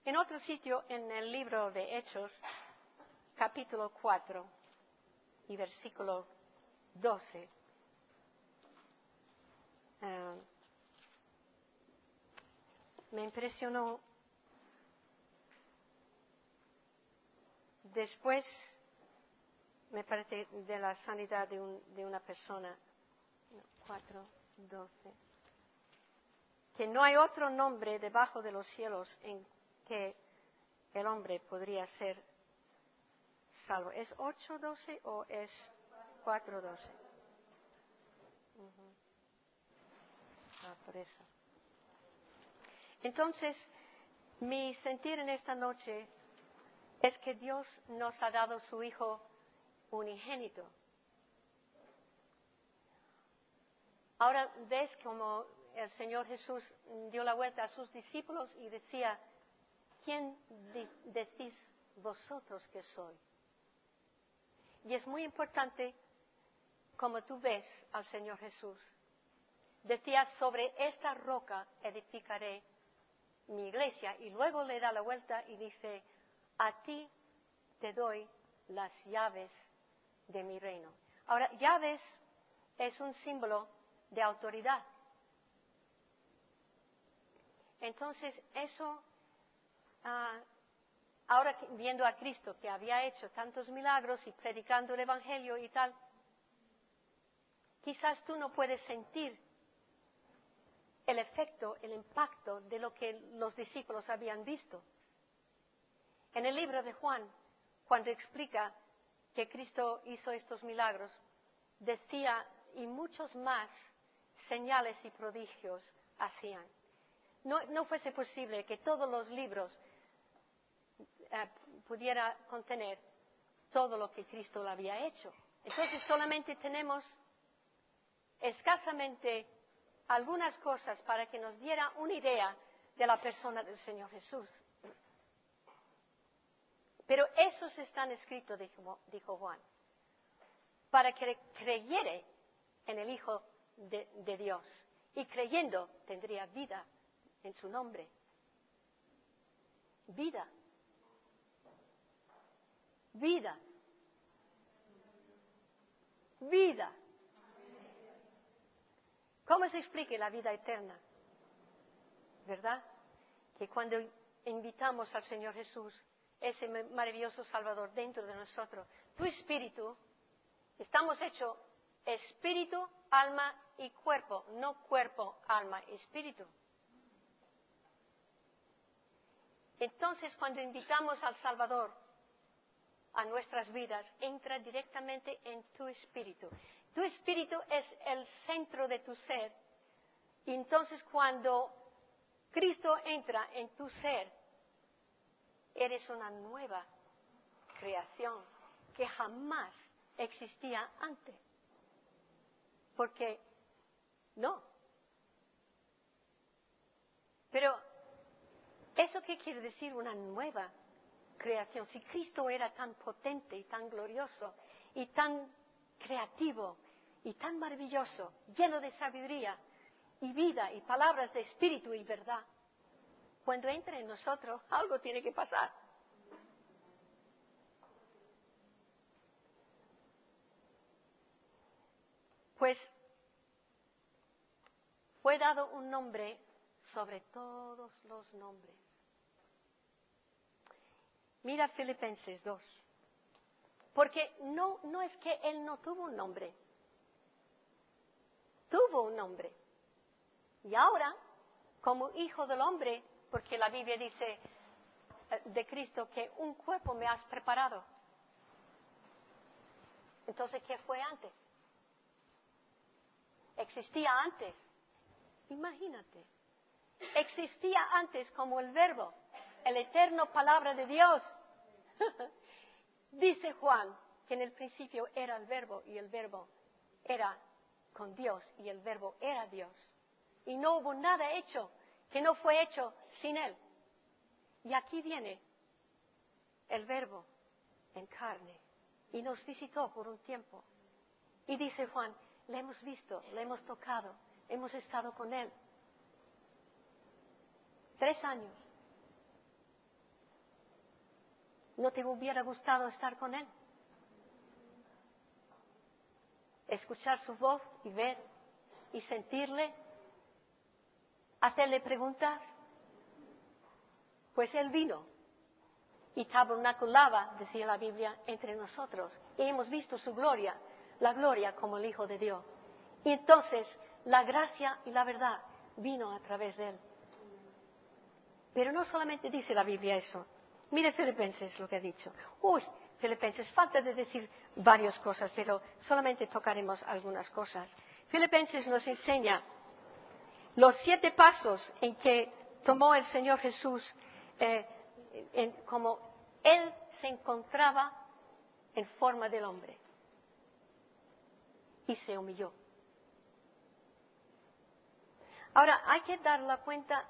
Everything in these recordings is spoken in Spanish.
En otro sitio, en el libro de Hechos, capítulo 4 y versículo 12, me impresionó. Después, me parece, de la sanidad de una persona, 4:12, que no hay otro nombre debajo de los cielos en que el hombre podría ser salvo. ¿Es 8:12 o es 4:12? Por eso. Entonces, mi sentir en esta noche es que Dios nos ha dado su Hijo unigénito. Ahora ves como el Señor Jesús dio la vuelta a sus discípulos y decía, ¿quién decís vosotros que soy? Y es muy importante, como tú ves al Señor Jesús. Decía, sobre esta roca edificaré mi iglesia. Y luego le da la vuelta y dice, a ti te doy las llaves de mi reino. Ahora, llaves es un símbolo de autoridad. Entonces, eso, ahora viendo a Cristo que había hecho tantos milagros y predicando el Evangelio y tal, quizás tú no puedes sentir el efecto, el impacto de lo que los discípulos habían visto. En el libro de Juan, cuando explica que Cristo hizo estos milagros, decía, y muchos más señales y prodigios hacían. No fuese posible que todos los libros pudiera contener todo lo que Cristo le había hecho. Entonces solamente tenemos escasamente algunas cosas para que nos diera una idea de la persona del Señor Jesús. Pero esos están escritos, dijo Juan, para que creyere en el Hijo de Dios. Y creyendo tendría vida en su nombre. Vida. Vida. Vida. ¿Cómo se explica la vida eterna? ¿Verdad? Que cuando invitamos al Señor Jesús, ese maravilloso Salvador dentro de nosotros, tu espíritu, estamos hechos espíritu, alma y cuerpo, no cuerpo, alma, espíritu. Entonces, cuando invitamos al Salvador a nuestras vidas, entra directamente en tu espíritu. Tu espíritu es el centro de tu ser. Y entonces, cuando Cristo entra en tu ser, eres una nueva creación que jamás existía antes. Porque no. Pero, ¿eso qué quiere decir una nueva creación? Si Cristo era tan potente y tan glorioso y tan creativo y tan maravilloso, lleno de sabiduría y vida y palabras de espíritu y verdad, cuando entra en nosotros, algo tiene que pasar. Pues fue dado un nombre sobre todos los nombres. Mira Filipenses 2. Porque no es que él no tuvo un nombre. Tuvo un nombre. Y ahora, como hijo del hombre, porque la Biblia dice de Cristo que un cuerpo me has preparado. Entonces, ¿qué fue antes? Existía antes. Imagínate. Existía antes como el Verbo, el eterno palabra de Dios. Dice Juan que en el principio era el Verbo y el Verbo era con Dios y el Verbo era Dios. Y no hubo nada hecho que no fue hecho sin Él. Y aquí viene el Verbo en carne y nos visitó por un tiempo. Y dice Juan, le hemos visto, le hemos tocado, hemos estado con Él. 3 años. ¿No te hubiera gustado estar con Él? Escuchar su voz y ver y sentirle, hacerle preguntas. Pues Él vino y tabernaculaba, decía la Biblia, entre nosotros. Y hemos visto su gloria, la gloria como el Hijo de Dios. Y entonces la gracia y la verdad vino a través de Él. Pero no solamente dice la Biblia eso. Mire Filipenses lo que ha dicho. Filipenses, falta de decir varias cosas, pero solamente tocaremos algunas cosas. Filipenses nos enseña los 7 pasos en que tomó el Señor Jesús, como Él se encontraba en forma del hombre. Y se humilló. Ahora, hay que dar la cuenta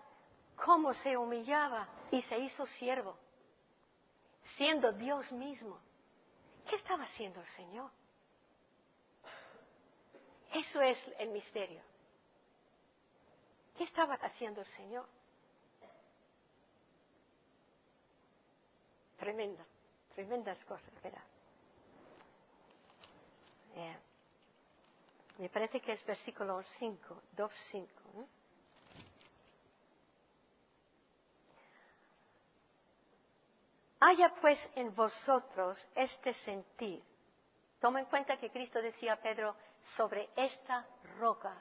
cómo se humillaba y se hizo siervo, siendo Dios mismo. ¿Qué estaba haciendo el Señor? Eso es el misterio. ¿Qué estaba haciendo el Señor? Tremendas cosas, ¿verdad? Me parece que es versículo 5, 2:5, ¿no? Haya pues en vosotros este sentir. Toma en cuenta que Cristo decía a Pedro, sobre esta roca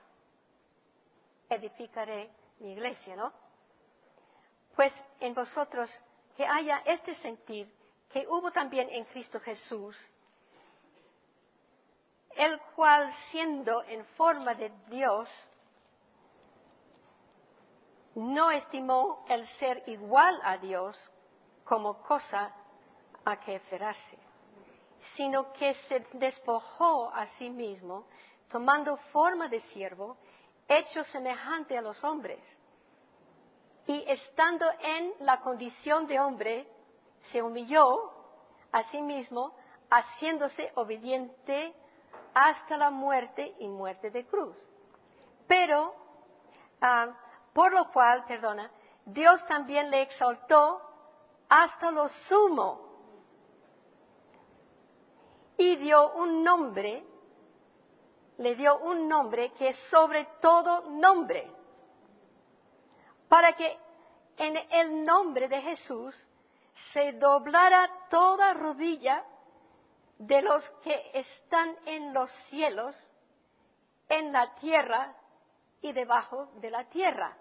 edificaré mi iglesia, ¿no? Pues en vosotros que haya este sentir que hubo también en Cristo Jesús, el cual siendo en forma de Dios, no estimó el ser igual a Dios como cosa a que aferrarse, sino que se despojó a sí mismo, tomando forma de siervo, hecho semejante a los hombres. Y estando en la condición de hombre, se humilló a sí mismo, haciéndose obediente hasta la muerte y muerte de cruz. Pero, por lo cual, Dios también le exaltó hasta lo sumo y le dio un nombre que es sobre todo nombre, para que en el nombre de Jesús se doblara toda rodilla de los que están en los cielos, en la tierra y debajo de la tierra,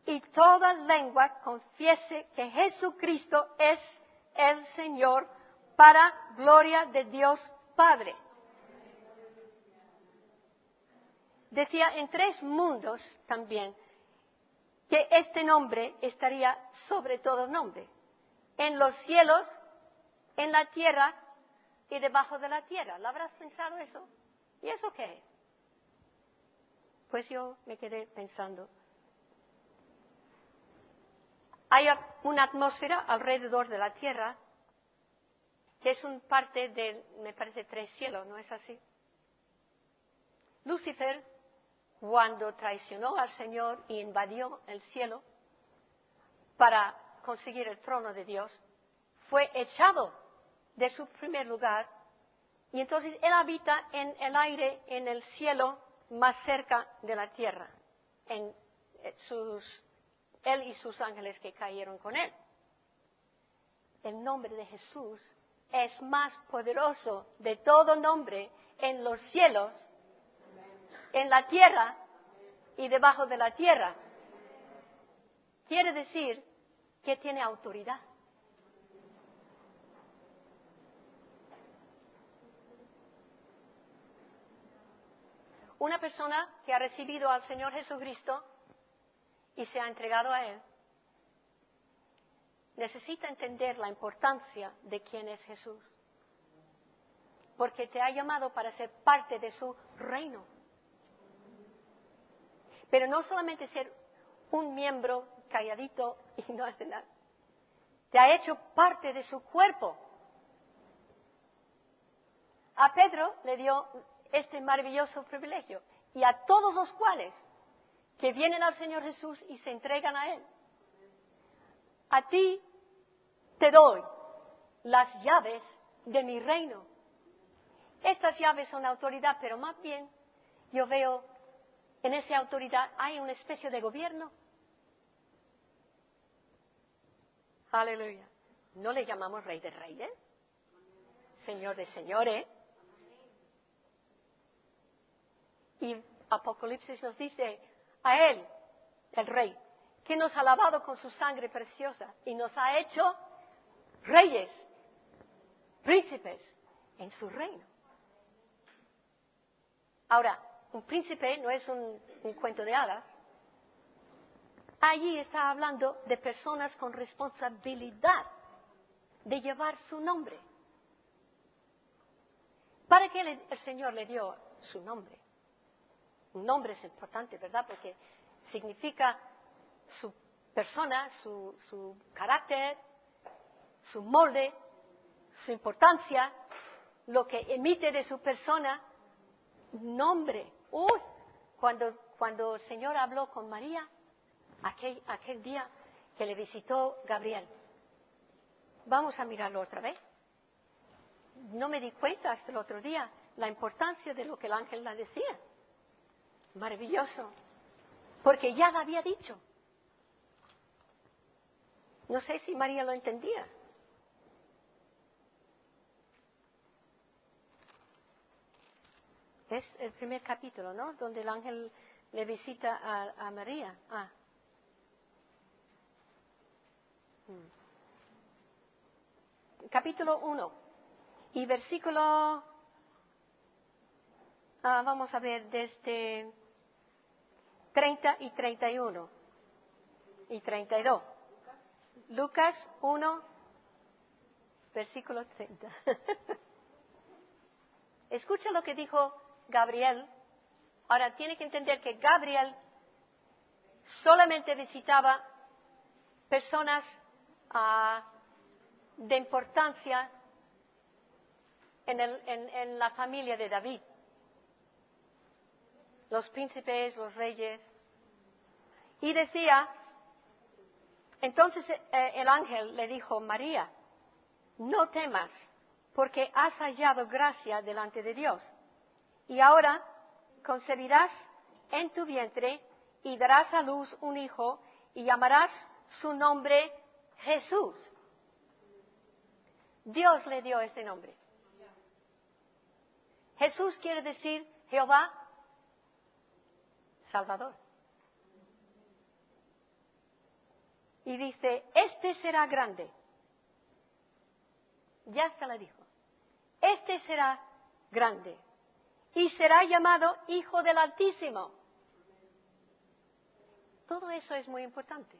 y toda lengua confiese que Jesucristo es el Señor, para gloria de Dios Padre. Decía en 3 mundos también que este nombre estaría sobre todo nombre. En los cielos, en la tierra y debajo de la tierra. ¿Lo habrás pensado eso? ¿Y eso qué es? Pues yo me quedé pensando. Hay una atmósfera alrededor de la tierra que es un parte de, me parece, 3 cielos, ¿no es así? Lucifer, cuando traicionó al Señor y invadió el cielo para conseguir el trono de Dios, fue echado de su primer lugar y entonces él habita en el aire, en el cielo más cerca de la tierra, él y sus ángeles que cayeron con él. El nombre de Jesús es más poderoso de todo nombre en los cielos, en la tierra y debajo de la tierra. Quiere decir que tiene autoridad. Una persona que ha recibido al Señor Jesucristo y se ha entregado a Él, necesita entender la importancia de quién es Jesús. Porque te ha llamado para ser parte de su reino. Pero no solamente ser un miembro calladito y no hacer nada. Te ha hecho parte de su cuerpo. A Pedro le dio este maravilloso privilegio. Y a todos los cuales que vienen al Señor Jesús y se entregan a Él. A ti te doy las llaves de mi reino. Estas llaves son autoridad, pero más bien yo veo en esa autoridad hay una especie de gobierno. Aleluya. No le llamamos rey de reyes, señor de señores. Y Apocalipsis nos dice a él, el rey, que nos ha lavado con su sangre preciosa y nos ha hecho reyes, príncipes en su reino. Ahora, un príncipe no es un cuento de hadas. Allí está hablando de personas con responsabilidad de llevar su nombre. ¿Para qué el Señor le dio su nombre? Un nombre es importante, ¿verdad? Porque significa su persona, su carácter, su molde, su importancia, lo que emite de su persona. Nombre. Uy, cuando el Señor habló con María, aquel día que le visitó Gabriel. Vamos a mirarlo otra vez. No me di cuenta hasta el otro día la importancia de lo que el ángel le decía. Maravilloso. Porque ya lo había dicho. No sé si María lo entendía. Es el primer capítulo, ¿no? Donde el ángel le visita a María. Capítulo 1 y versículo, vamos a ver, desde 30 y 31 y 32. Lucas 1, versículo 30. Escucha lo que dijo Gabriel. Ahora, tiene que entender que Gabriel solamente visitaba personas de importancia en la familia de David. Los príncipes, los reyes. Y decía, entonces el ángel le dijo, María, no temas, porque has hallado gracia delante de Dios. Y ahora concebirás en tu vientre y darás a luz un hijo y llamarás su nombre Jesús. Dios le dio este nombre. Jesús quiere decir Jehová Salvador. Y dice, este será grande. Ya se la dijo. Este será grande. Y será llamado Hijo del Altísimo. Todo eso es muy importante.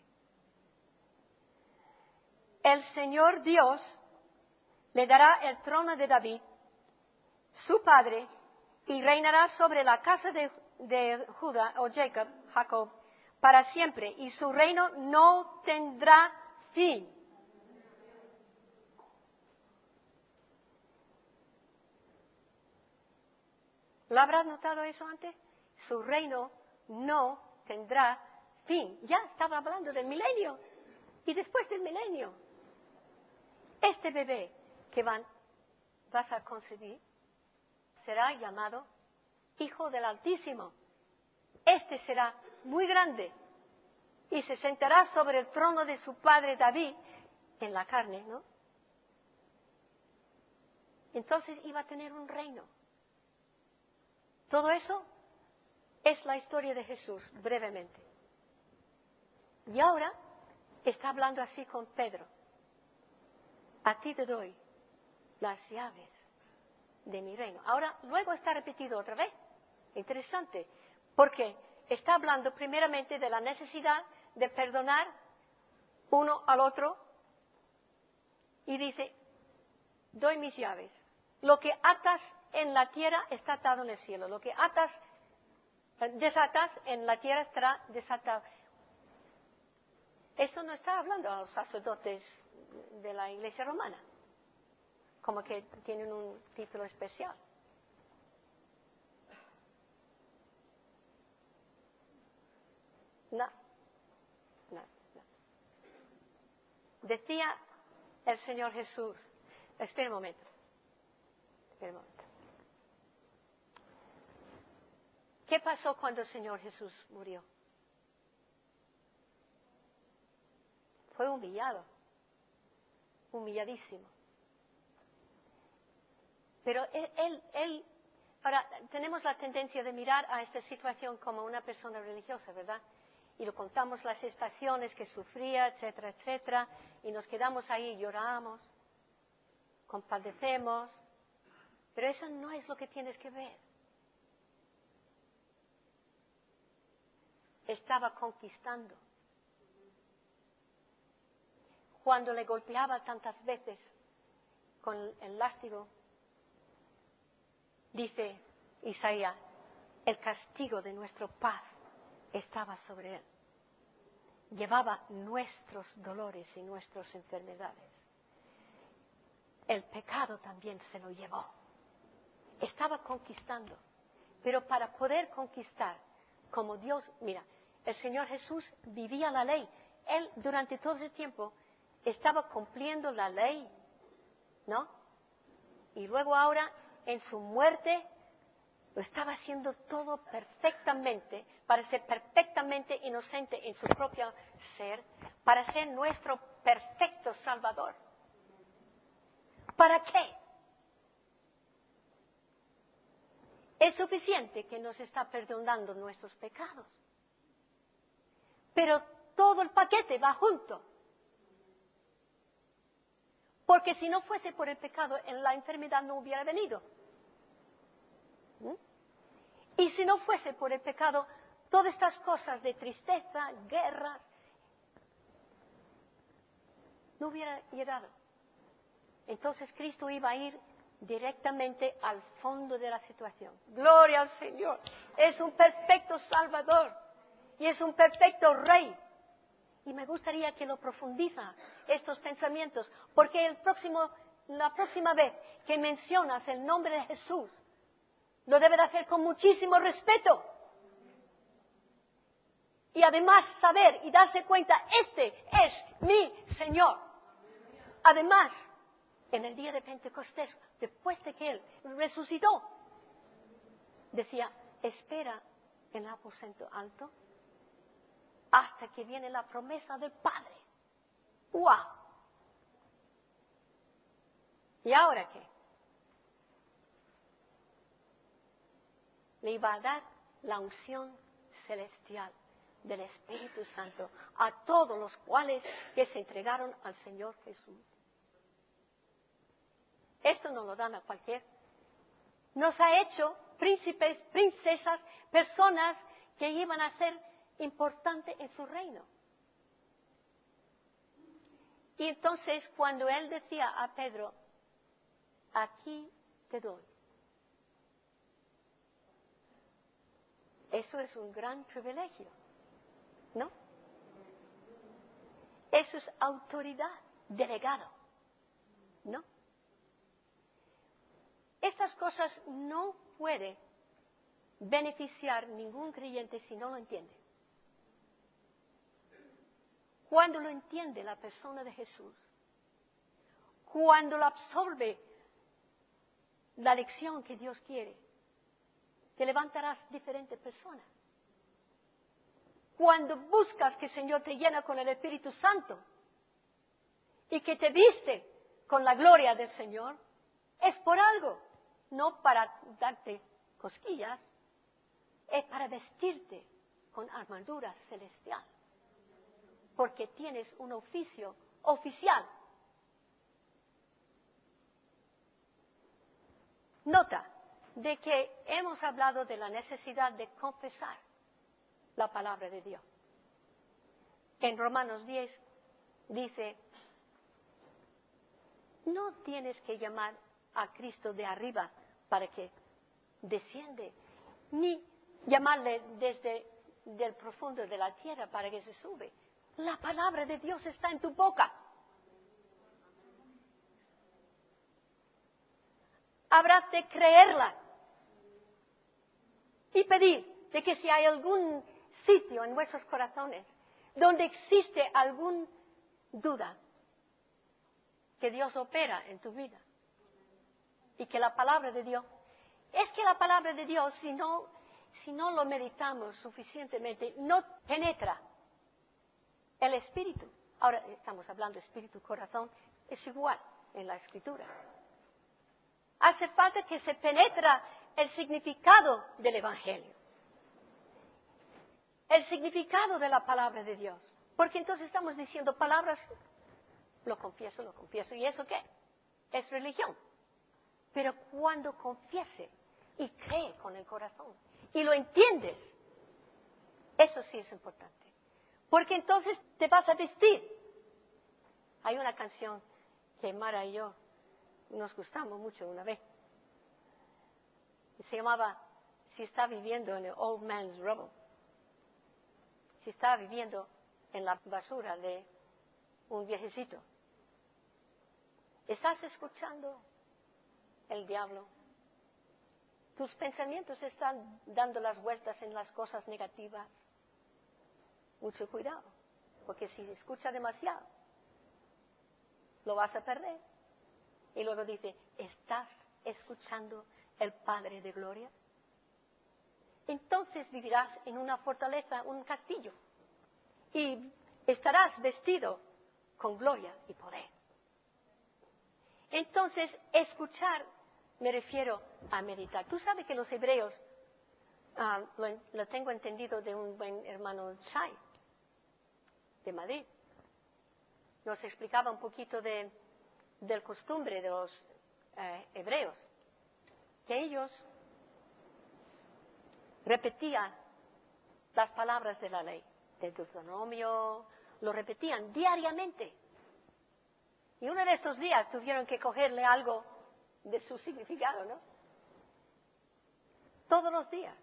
El Señor Dios le dará el trono de David, su padre, y reinará sobre la casa de Judá o Jacob, para siempre, y su reino no tendrá fin. ¿Lo habrás notado eso antes? Su reino no tendrá fin. Ya estaba hablando del milenio. Y después del milenio, este bebé que vas a concebir será llamado Hijo del Altísimo. Este será muy grande y se sentará sobre el trono de su padre David en la carne, ¿no? Entonces iba a tener un reino. Todo eso es la historia de Jesús, brevemente. Y ahora está hablando así con Pedro. A ti te doy las llaves de mi reino. Ahora, luego está repetido otra vez. Interesante, porque está hablando primeramente de la necesidad de perdonar uno al otro y dice, doy mis llaves. Lo que atas en la tierra está atado en el cielo. Lo que desatas en la tierra estará desatado. Eso no está hablando a los sacerdotes de la Iglesia romana, como que tienen un título especial. No. Decía el Señor Jesús, Espera un momento. Espera un momento. ¿Qué pasó cuando el Señor Jesús murió? Fue humillado. Humilladísimo. Pero él, ahora, tenemos la tendencia de mirar a esta situación como una persona religiosa, ¿verdad? Y lo contamos las estaciones que sufría, etcétera, etcétera, y nos quedamos ahí, lloramos, compadecemos, pero eso no es lo que tienes que ver. Estaba conquistando. Cuando le golpeaba tantas veces con el látigo, dice Isaías, el castigo de nuestra paz estaba sobre él. Llevaba nuestros dolores y nuestras enfermedades. El pecado también se lo llevó. Estaba conquistando. Pero para poder conquistar, como Dios, mira, el Señor Jesús vivía la ley. Él durante todo ese tiempo estaba cumpliendo la ley, ¿no? Y luego ahora, en su muerte, lo estaba haciendo todo perfectamente, para ser perfectamente inocente en su propio ser, para ser nuestro perfecto Salvador. ¿Para qué? Es suficiente que nos está perdonando nuestros pecados. Pero todo el paquete va junto. Porque si no fuese por el pecado, la enfermedad no hubiera venido. Y si no fuese por el pecado, todas estas cosas de tristeza, guerras, no hubiera llegado. Entonces Cristo iba a ir directamente al fondo de la situación. Gloria al Señor. Es un perfecto Salvador y es un perfecto Rey. Y me gustaría que lo profundiza estos pensamientos, porque la próxima vez que mencionas el nombre de Jesús, lo debe de hacer con muchísimo respeto. Y además saber y darse cuenta, este es mi Señor. Además, en el día de Pentecostés, después de que Él resucitó, decía, espera en el aposento alto hasta que viene la promesa del Padre. ¡Wow! ¿Y ahora qué? Le iba a dar la unción celestial del Espíritu Santo a todos los cuales que se entregaron al Señor Jesús. Esto no lo dan a cualquier. Nos ha hecho príncipes, princesas, personas que iban a ser importantes en su reino. Y entonces cuando él decía a Pedro, aquí te doy. Eso es un gran privilegio, ¿no? Eso es autoridad, delegado, ¿no? Estas cosas no puede beneficiar ningún creyente si no lo entiende. Cuando lo entiende la persona de Jesús, cuando lo absorbe la lección que Dios quiere, te levantarás diferente persona. Cuando buscas que el Señor te llena con el Espíritu Santo y que te viste con la gloria del Señor, es por algo, no para darte cosquillas, es para vestirte con armadura celestial, porque tienes un oficio oficial. Nota de que hemos hablado de la necesidad de confesar la palabra de Dios. En Romanos 10 dice, no tienes que llamar a Cristo de arriba para que desciende, ni llamarle desde el profundo de la tierra para que se sube. La palabra de Dios está en tu boca. Habrás de creerla y pedir de que si hay algún sitio en vuestros corazones donde existe alguna duda, que Dios opera en tu vida, y que la palabra de Dios, es que la palabra de Dios, si no lo meditamos suficientemente, no penetra el espíritu. Ahora estamos hablando de espíritu, corazón, es igual en la escritura. Hace falta que se penetra el significado del evangelio, el significado de la palabra de Dios. Porque entonces estamos diciendo palabras, lo confieso, ¿y eso qué? Es religión. Pero cuando confiese y cree con el corazón y lo entiendes, eso sí es importante. Porque entonces te vas a vestir. Hay una canción que Mara y yo nos gustamos mucho una vez. Y se llamaba, si está viviendo en el old man's rubble. Si está viviendo en la basura de un viejecito. ¿Estás escuchando el diablo? Tus pensamientos están dando las vueltas en las cosas negativas. Mucho cuidado, porque si escucha demasiado, lo vas a perder. Y luego dice, ¿estás escuchando el Padre de Gloria? Entonces vivirás en una fortaleza, un castillo, y estarás vestido con gloria y poder. Entonces, escuchar, me refiero a meditar. Tú sabes que los hebreos, lo tengo entendido de un buen hermano Chai, de Madrid, nos explicaba un poquito del costumbre de los hebreos, que ellos repetían las palabras de la ley, del Deuteronomio, lo repetían diariamente. Y uno de estos días tuvieron que cogerle algo de su significado, ¿no? Todos los días.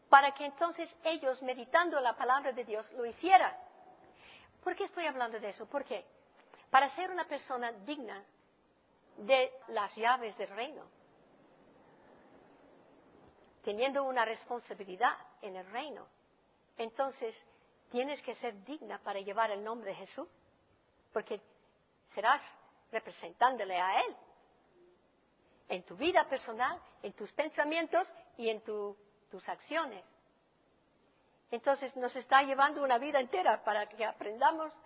Para que entonces ellos, meditando la palabra de Dios, lo hicieran. ¿Por qué estoy hablando de eso? ¿Por qué? Para ser una persona digna de las llaves del reino, teniendo una responsabilidad en el reino, entonces tienes que ser digna para llevar el nombre de Jesús, porque serás representándole a Él en tu vida personal, en tus pensamientos y en tus acciones. Entonces nos está llevando una vida entera para que aprendamos a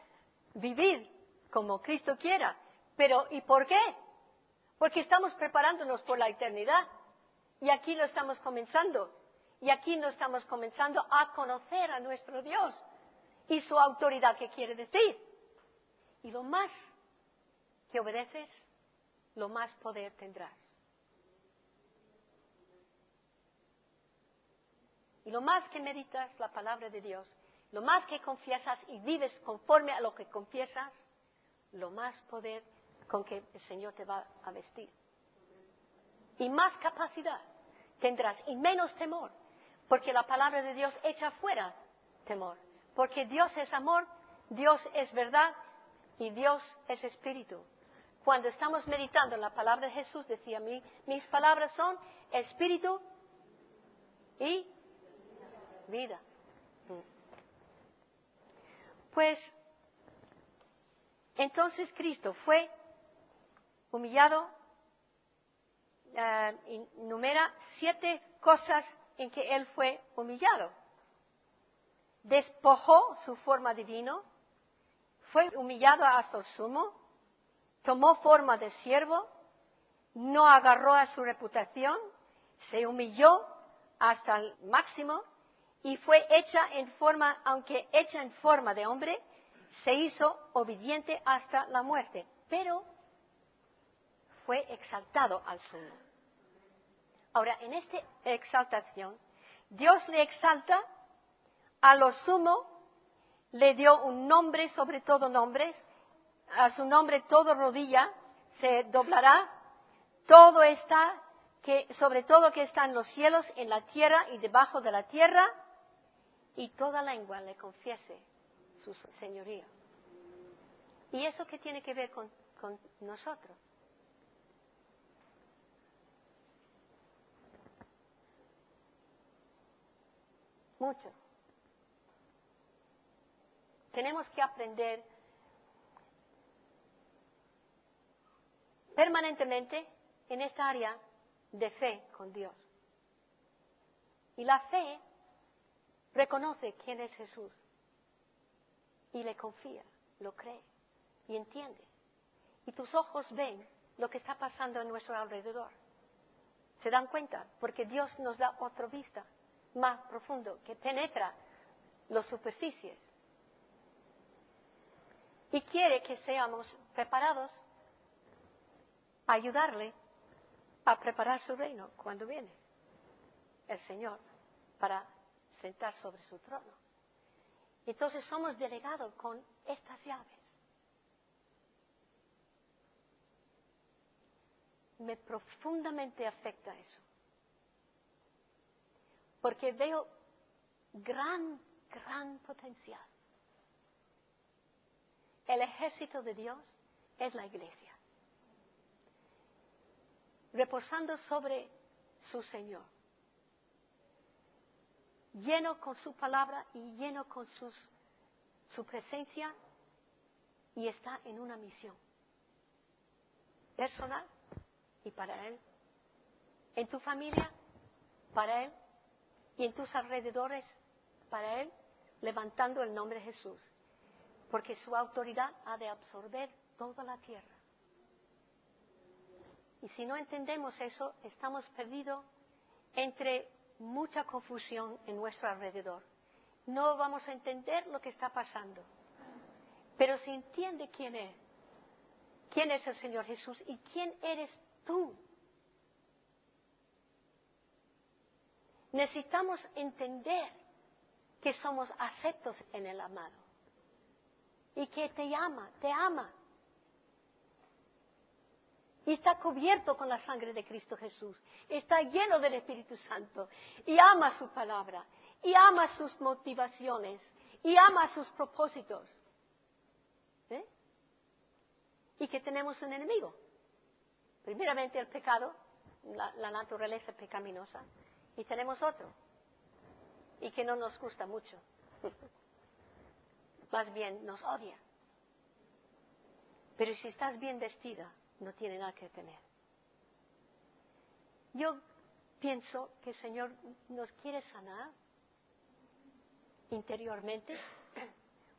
vivir como Cristo quiera. Pero ¿y por qué? Porque estamos preparándonos por la eternidad. Y aquí lo estamos comenzando. Y aquí no estamos comenzando a conocer a nuestro Dios y su autoridad, ¿qué quiere decir? Y lo más que obedeces, lo más poder tendrás. Y lo más que meditas la palabra de Dios, lo más que confiesas y vives conforme a lo que confiesas, lo más poder con que el Señor te va a vestir. Y más capacidad tendrás y menos temor, porque la palabra de Dios echa fuera temor. Porque Dios es amor, Dios es verdad y Dios es espíritu. Cuando estamos meditando en la palabra de Jesús, decía mis palabras son espíritu y vida. Pues, entonces Cristo fue humillado, enumera 7 cosas en que Él fue humillado. Despojó su forma divina, fue humillado hasta el sumo, tomó forma de siervo, no agarró a su reputación, se humilló hasta el máximo y fue aunque hecha en forma de hombre, se hizo obediente hasta la muerte, pero fue exaltado al sumo. Ahora, en esta exaltación, Dios le exalta a lo sumo, le dio un nombre sobre todo nombres, a su nombre toda rodilla se doblará, todo está, sobre todo que está en los cielos, en la tierra y debajo de la tierra, y toda lengua le confiese su señoría. ¿Y eso qué tiene que ver con nosotros? Mucho. Tenemos que aprender permanentemente en esta área de fe con Dios. Y la fe reconoce quién es Jesús y le confía, lo cree y entiende. Y tus ojos ven lo que está pasando en nuestro alrededor. Se dan cuenta porque Dios nos da otra vista más profundo que penetra las superficies. Y quiere que seamos preparados a ayudarle a preparar su reino cuando viene el Señor para sentar sobre su trono. Entonces somos delegados con estas llaves. Me profundamente afecta eso. Porque veo gran potencial. El ejército de Dios es la iglesia. Reposando sobre su Señor. Lleno con su palabra y lleno con su presencia. Y está en una misión. Personal y para Él. En tu familia, para Él. Y en tus alrededores, para Él, levantando el nombre de Jesús. Porque su autoridad ha de absorber toda la tierra. Y si no entendemos eso, estamos perdidos entre mucha confusión en nuestro alrededor. No vamos a entender lo que está pasando. Pero si entiende quién es el Señor Jesús y quién eres tú, necesitamos entender que somos aceptos en el amado. Y que te ama. Y está cubierto con la sangre de Cristo Jesús. Está lleno del Espíritu Santo. Y ama su palabra. Y ama sus motivaciones. Y ama sus propósitos. ¿Eh? Y que tenemos un enemigo. Primeramente el pecado, la naturaleza pecaminosa. Y tenemos otro. Y que no nos gusta mucho. Más bien nos odia. Pero si estás bien vestida, no tiene nada que temer. Yo pienso que el Señor nos quiere sanar interiormente,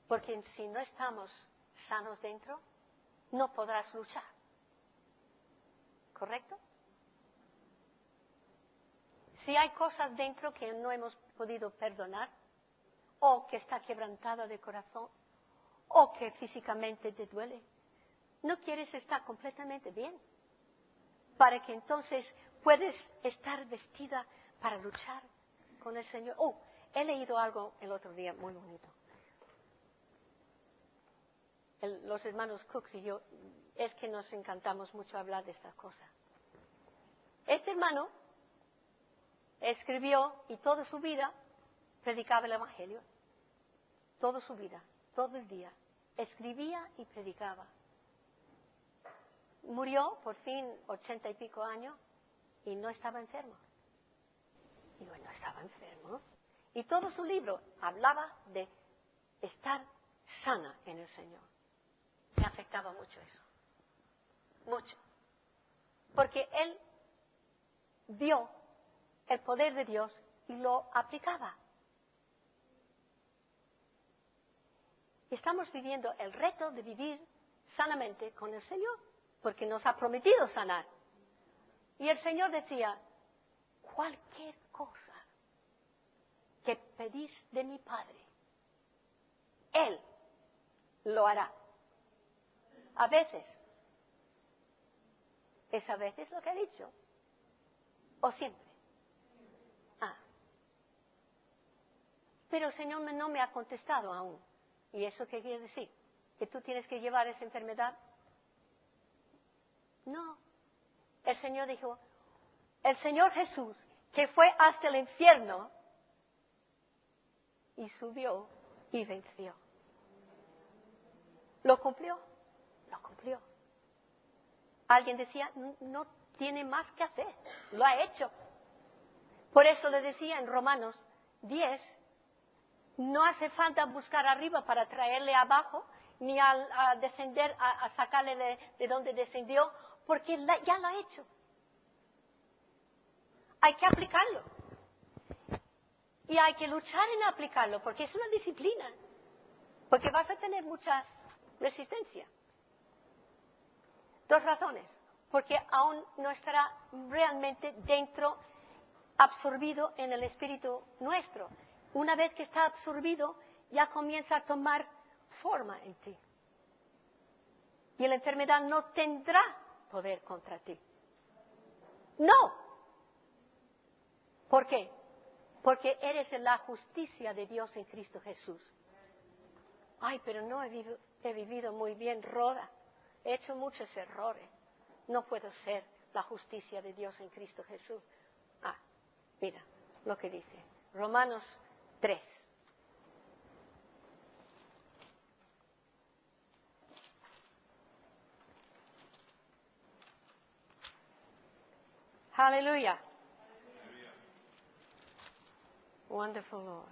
porque si no estamos sanos dentro, no podrás luchar. ¿Correcto? Si hay cosas dentro que no hemos podido perdonar, o que está quebrantada de corazón, o que físicamente te duele, no quieres estar completamente bien, para que entonces puedes estar vestida para luchar con el Señor. He leído algo el otro día muy bonito. Los hermanos Cooks y yo, es que nos encantamos mucho hablar de esta cosa. Este hermano escribió y toda su vida predicaba el Evangelio. Toda su vida, todo el día. Escribía y predicaba. Murió, por fin, 80 y pico años, y no estaba enfermo. Digo, no estaba enfermo. Y todo su libro hablaba de estar sana en el Señor. Me afectaba mucho eso. Mucho. Porque él vio el poder de Dios y lo aplicaba. Estamos viviendo el reto de vivir sanamente con el Señor, porque nos ha prometido sanar. Y el Señor decía, cualquier cosa que pedís de mi Padre, Él lo hará. A veces. ¿Es a veces lo que ha dicho? ¿O siempre? Pero el Señor no me ha contestado aún. ¿Y eso qué quiere decir? ¿Que tú tienes que llevar esa enfermedad? No. El Señor dijo, el Señor Jesús, que fue hasta el infierno y subió y venció. ¿Lo cumplió? Lo cumplió. Alguien decía, no tiene más que hacer. Lo ha hecho. Por eso le decía en Romanos 10, no hace falta buscar arriba para traerle abajo, ni a descender, a sacarle de donde descendió, porque ya lo ha hecho. hay que aplicarlo. Y hay que luchar en aplicarlo, porque es una disciplina. Porque vas a tener mucha resistencia. 2 razones. Porque aún no estará realmente dentro, absorbido en el espíritu nuestro. Una vez que está absorbido, ya comienza a tomar forma en ti. Y la enfermedad no tendrá poder contra ti. No. ¿Por qué? Porque eres la justicia de Dios en Cristo Jesús. Ay, pero no he vivido muy bien, Roda. He hecho muchos errores. No puedo ser la justicia de Dios en Cristo Jesús. Ah, mira lo que dice. Romanos 3. Aleluya. Wonderful Lord.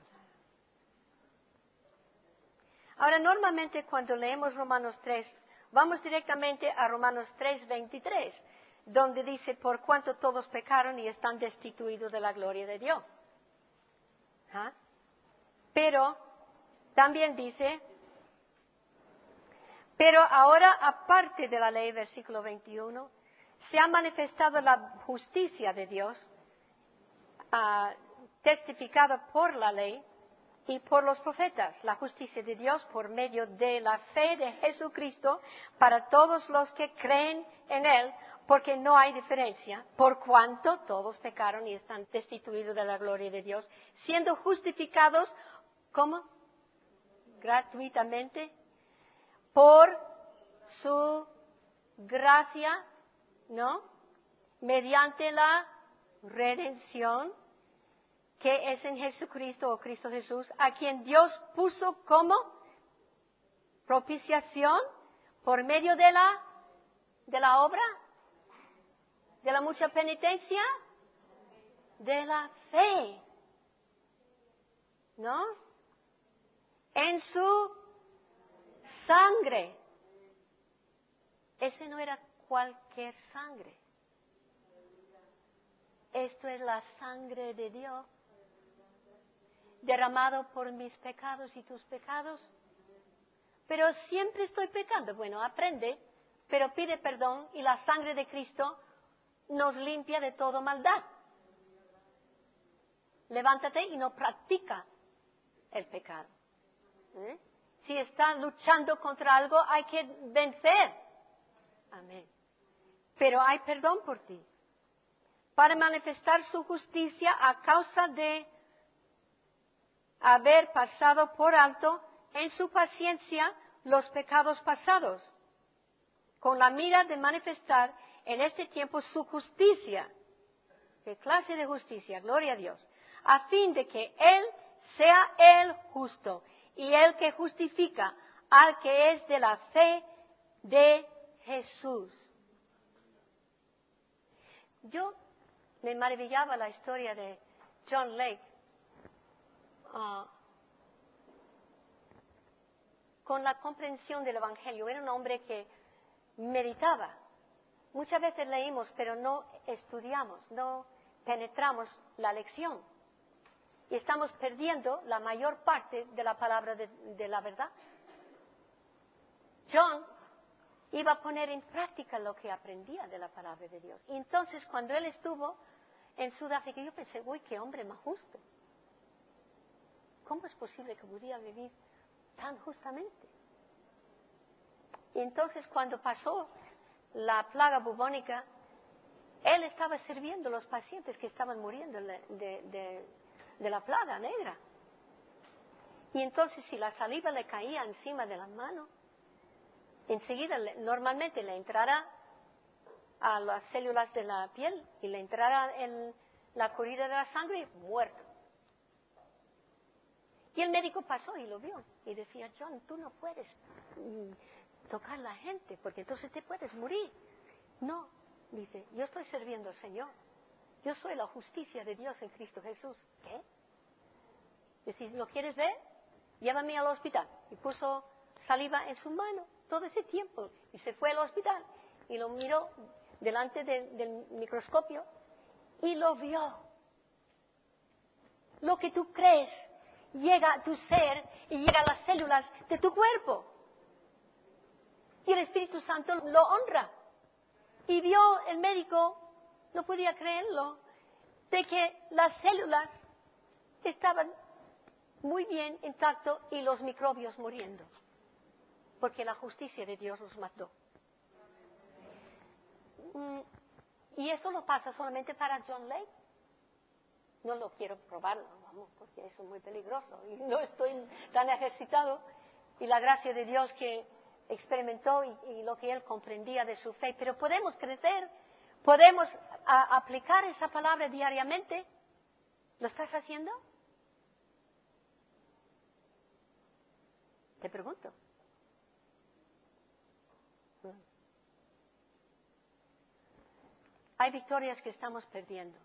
Ahora, normalmente cuando leemos Romanos 3, vamos directamente a Romanos 3:23, donde dice, por cuanto todos pecaron y están destituidos de la gloria de Dios. ¿Ah? Pero también dice, pero ahora aparte de la ley, versículo 21, se ha manifestado la justicia de Dios, testificada por la ley y por los profetas, la justicia de Dios por medio de la fe de Jesucristo para todos los que creen en Él, porque no hay diferencia, por cuanto todos pecaron y están destituidos de la gloria de Dios, siendo justificados, ¿cómo? Gratuitamente, por su gracia, ¿no? Mediante la redención que es en Jesucristo o Cristo Jesús, a quien Dios puso como propiciación por medio de la obra, de la mucha penitencia, de la fe, ¿no? En su sangre. Ese no era cualquier sangre. Esto es la sangre de Dios, derramado por mis pecados y tus pecados. Pero siempre estoy pecando. Bueno, aprende, pero pide perdón y la sangre de Cristo nos limpia de toda maldad. Levántate y no practica el pecado. Si está luchando contra algo, hay que vencer. Amén. Pero hay perdón por ti. Para manifestar su justicia a causa de haber pasado por alto en su paciencia los pecados pasados, con la mira de manifestar en este tiempo su justicia. ¿Qué clase de justicia? Gloria a Dios. A fin de que Él sea el justo y el que justifica al que es de la fe de Jesús. Yo me maravillaba la historia de John Lake. Con la comprensión del Evangelio. Era un hombre que meditaba. Muchas veces leímos, pero no estudiamos, no penetramos la lección. Y estamos perdiendo la mayor parte de la palabra de la verdad. John iba a poner en práctica lo que aprendía de la palabra de Dios. Y entonces, cuando él estuvo en Sudáfrica, yo pensé, uy, qué hombre más justo. ¿Cómo es posible que pudiera vivir tan justamente? Y entonces cuando pasó la plaga bubónica, él estaba sirviendo a los pacientes que estaban muriendo de la plaga negra. Y entonces si la saliva le caía encima de las manos, enseguida normalmente le entrara a las células de la piel y le entrara la corrida de la sangre, muerto. Y el médico pasó y lo vio y decía, John, tú no puedes tocar a la gente porque entonces te puedes morir. No, dice, yo estoy sirviendo al Señor. Yo soy la justicia de Dios en Cristo Jesús. ¿Qué? Dice, ¿lo quieres ver? Llévame al hospital. Y puso saliva en su mano todo ese tiempo y se fue al hospital y lo miró delante del microscopio y lo vio. Lo que tú crees llega a tu ser y llega a las células de tu cuerpo. Y el Espíritu Santo lo honra. Y vio el médico, no podía creerlo, de que las células estaban muy bien intactas y los microbios muriendo. Porque la justicia de Dios los mató. Y eso lo pasa solamente para John Lake. No lo quiero probarlo, vamos, porque eso es muy peligroso. Y no estoy tan ejercitado. Y la gracia de Dios que experimentó y lo que él comprendía de su fe. Pero podemos crecer, podemos aplicar esa palabra diariamente. ¿Lo estás haciendo? Te pregunto. Hay victorias que estamos perdiendo,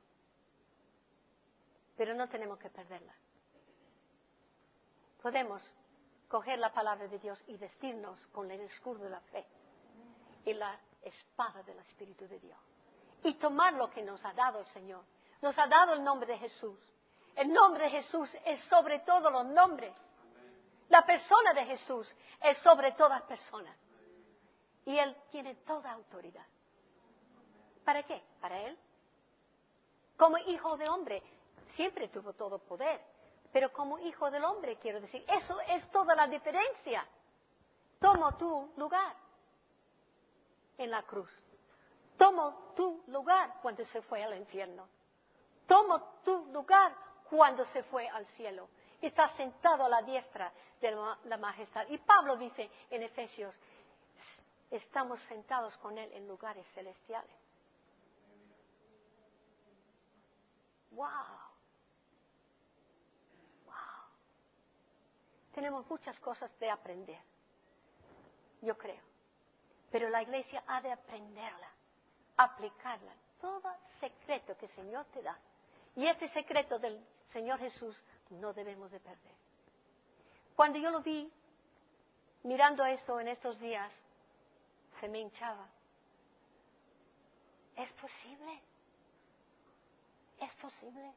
pero no tenemos que perderlas. Podemos coger la palabra de Dios y vestirnos con el escudo de la fe y la espada del Espíritu de Dios. Y tomar lo que nos ha dado el Señor. Nos ha dado el nombre de Jesús. El nombre de Jesús es sobre todos los nombres. La persona de Jesús es sobre todas personas. Y Él tiene toda autoridad. ¿Para qué? Para Él. Como hijo de hombre, siempre tuvo todo poder. Pero como hijo del hombre, quiero decir, eso es toda la diferencia. Tomo tu lugar en la cruz. Tomo tu lugar cuando se fue al infierno. Tomo tu lugar cuando se fue al cielo. Está sentado a la diestra de la majestad. Y Pablo dice en Efesios, estamos sentados con Él en lugares celestiales. ¡Wow! ¡Wow! Tenemos muchas cosas de aprender, yo creo. Pero la iglesia ha de aprenderla, aplicarla. Todo secreto que el Señor te da. Y este secreto del Señor Jesús no debemos de perder. Cuando yo lo vi, mirando esto en estos días, se me hinchaba. ¿Es posible? ¿Es posible?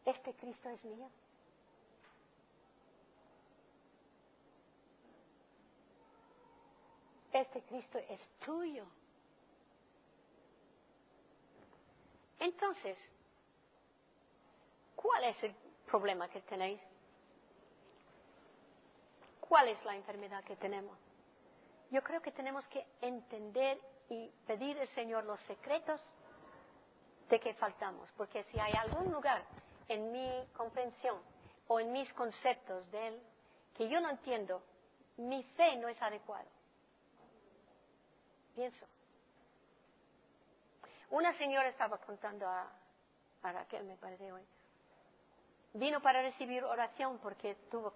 Este Cristo es mío. Este Cristo es tuyo. Entonces, ¿cuál es el problema que tenéis? ¿Cuál es la enfermedad que tenemos? Yo creo que tenemos que entender y pedir al Señor los secretos de que faltamos, porque si hay algún lugar en mi comprensión o en mis conceptos de Él que yo no entiendo, mi fe no es adecuada. Pienso. Una señora estaba contando a Raquel, me parece hoy, vino para recibir oración porque tuvo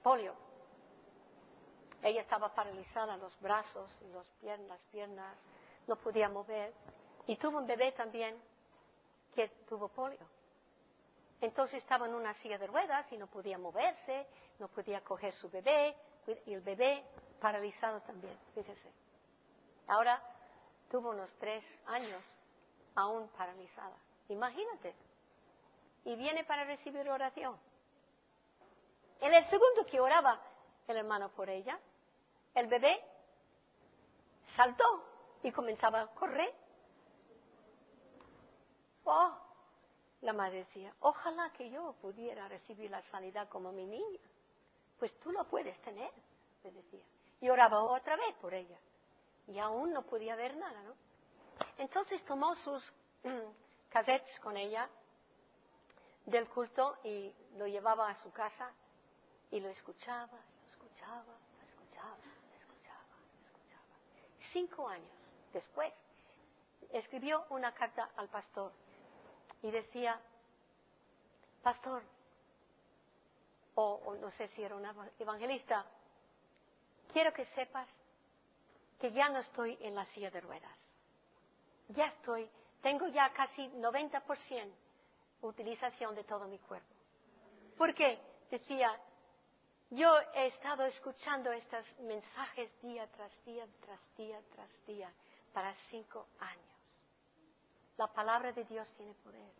polio. Ella estaba paralizada, los brazos, las piernas, no podía mover. Y tuvo un bebé también que tuvo polio. Entonces estaba en una silla de ruedas y no podía moverse, no podía coger su bebé, y el bebé paralizado también, fíjese. Ahora tuvo unos 3 años aún paralizada. Imagínate. Y viene para recibir oración. En el segundo que oraba el hermano por ella, el bebé saltó y comenzaba a correr. Oh, la madre decía, ojalá que yo pudiera recibir la sanidad como mi niña. Pues tú lo puedes tener, le decía. Y oraba otra vez por ella. Y aún no podía ver nada, ¿no? Entonces tomó sus cassettes con ella del culto y lo llevaba a su casa y lo escuchaba, lo escuchaba, lo escuchaba, lo escuchaba, lo escuchaba. 5 años después, escribió una carta al pastor y decía, pastor, o no sé si era un evangelista, quiero que sepas que ya no estoy en la silla de ruedas. Ya tengo ya casi 90% utilización de todo mi cuerpo. ¿Por qué? Decía, yo he estado escuchando estos mensajes día tras día, tras día, tras día, para 5 años. La palabra de Dios tiene poder.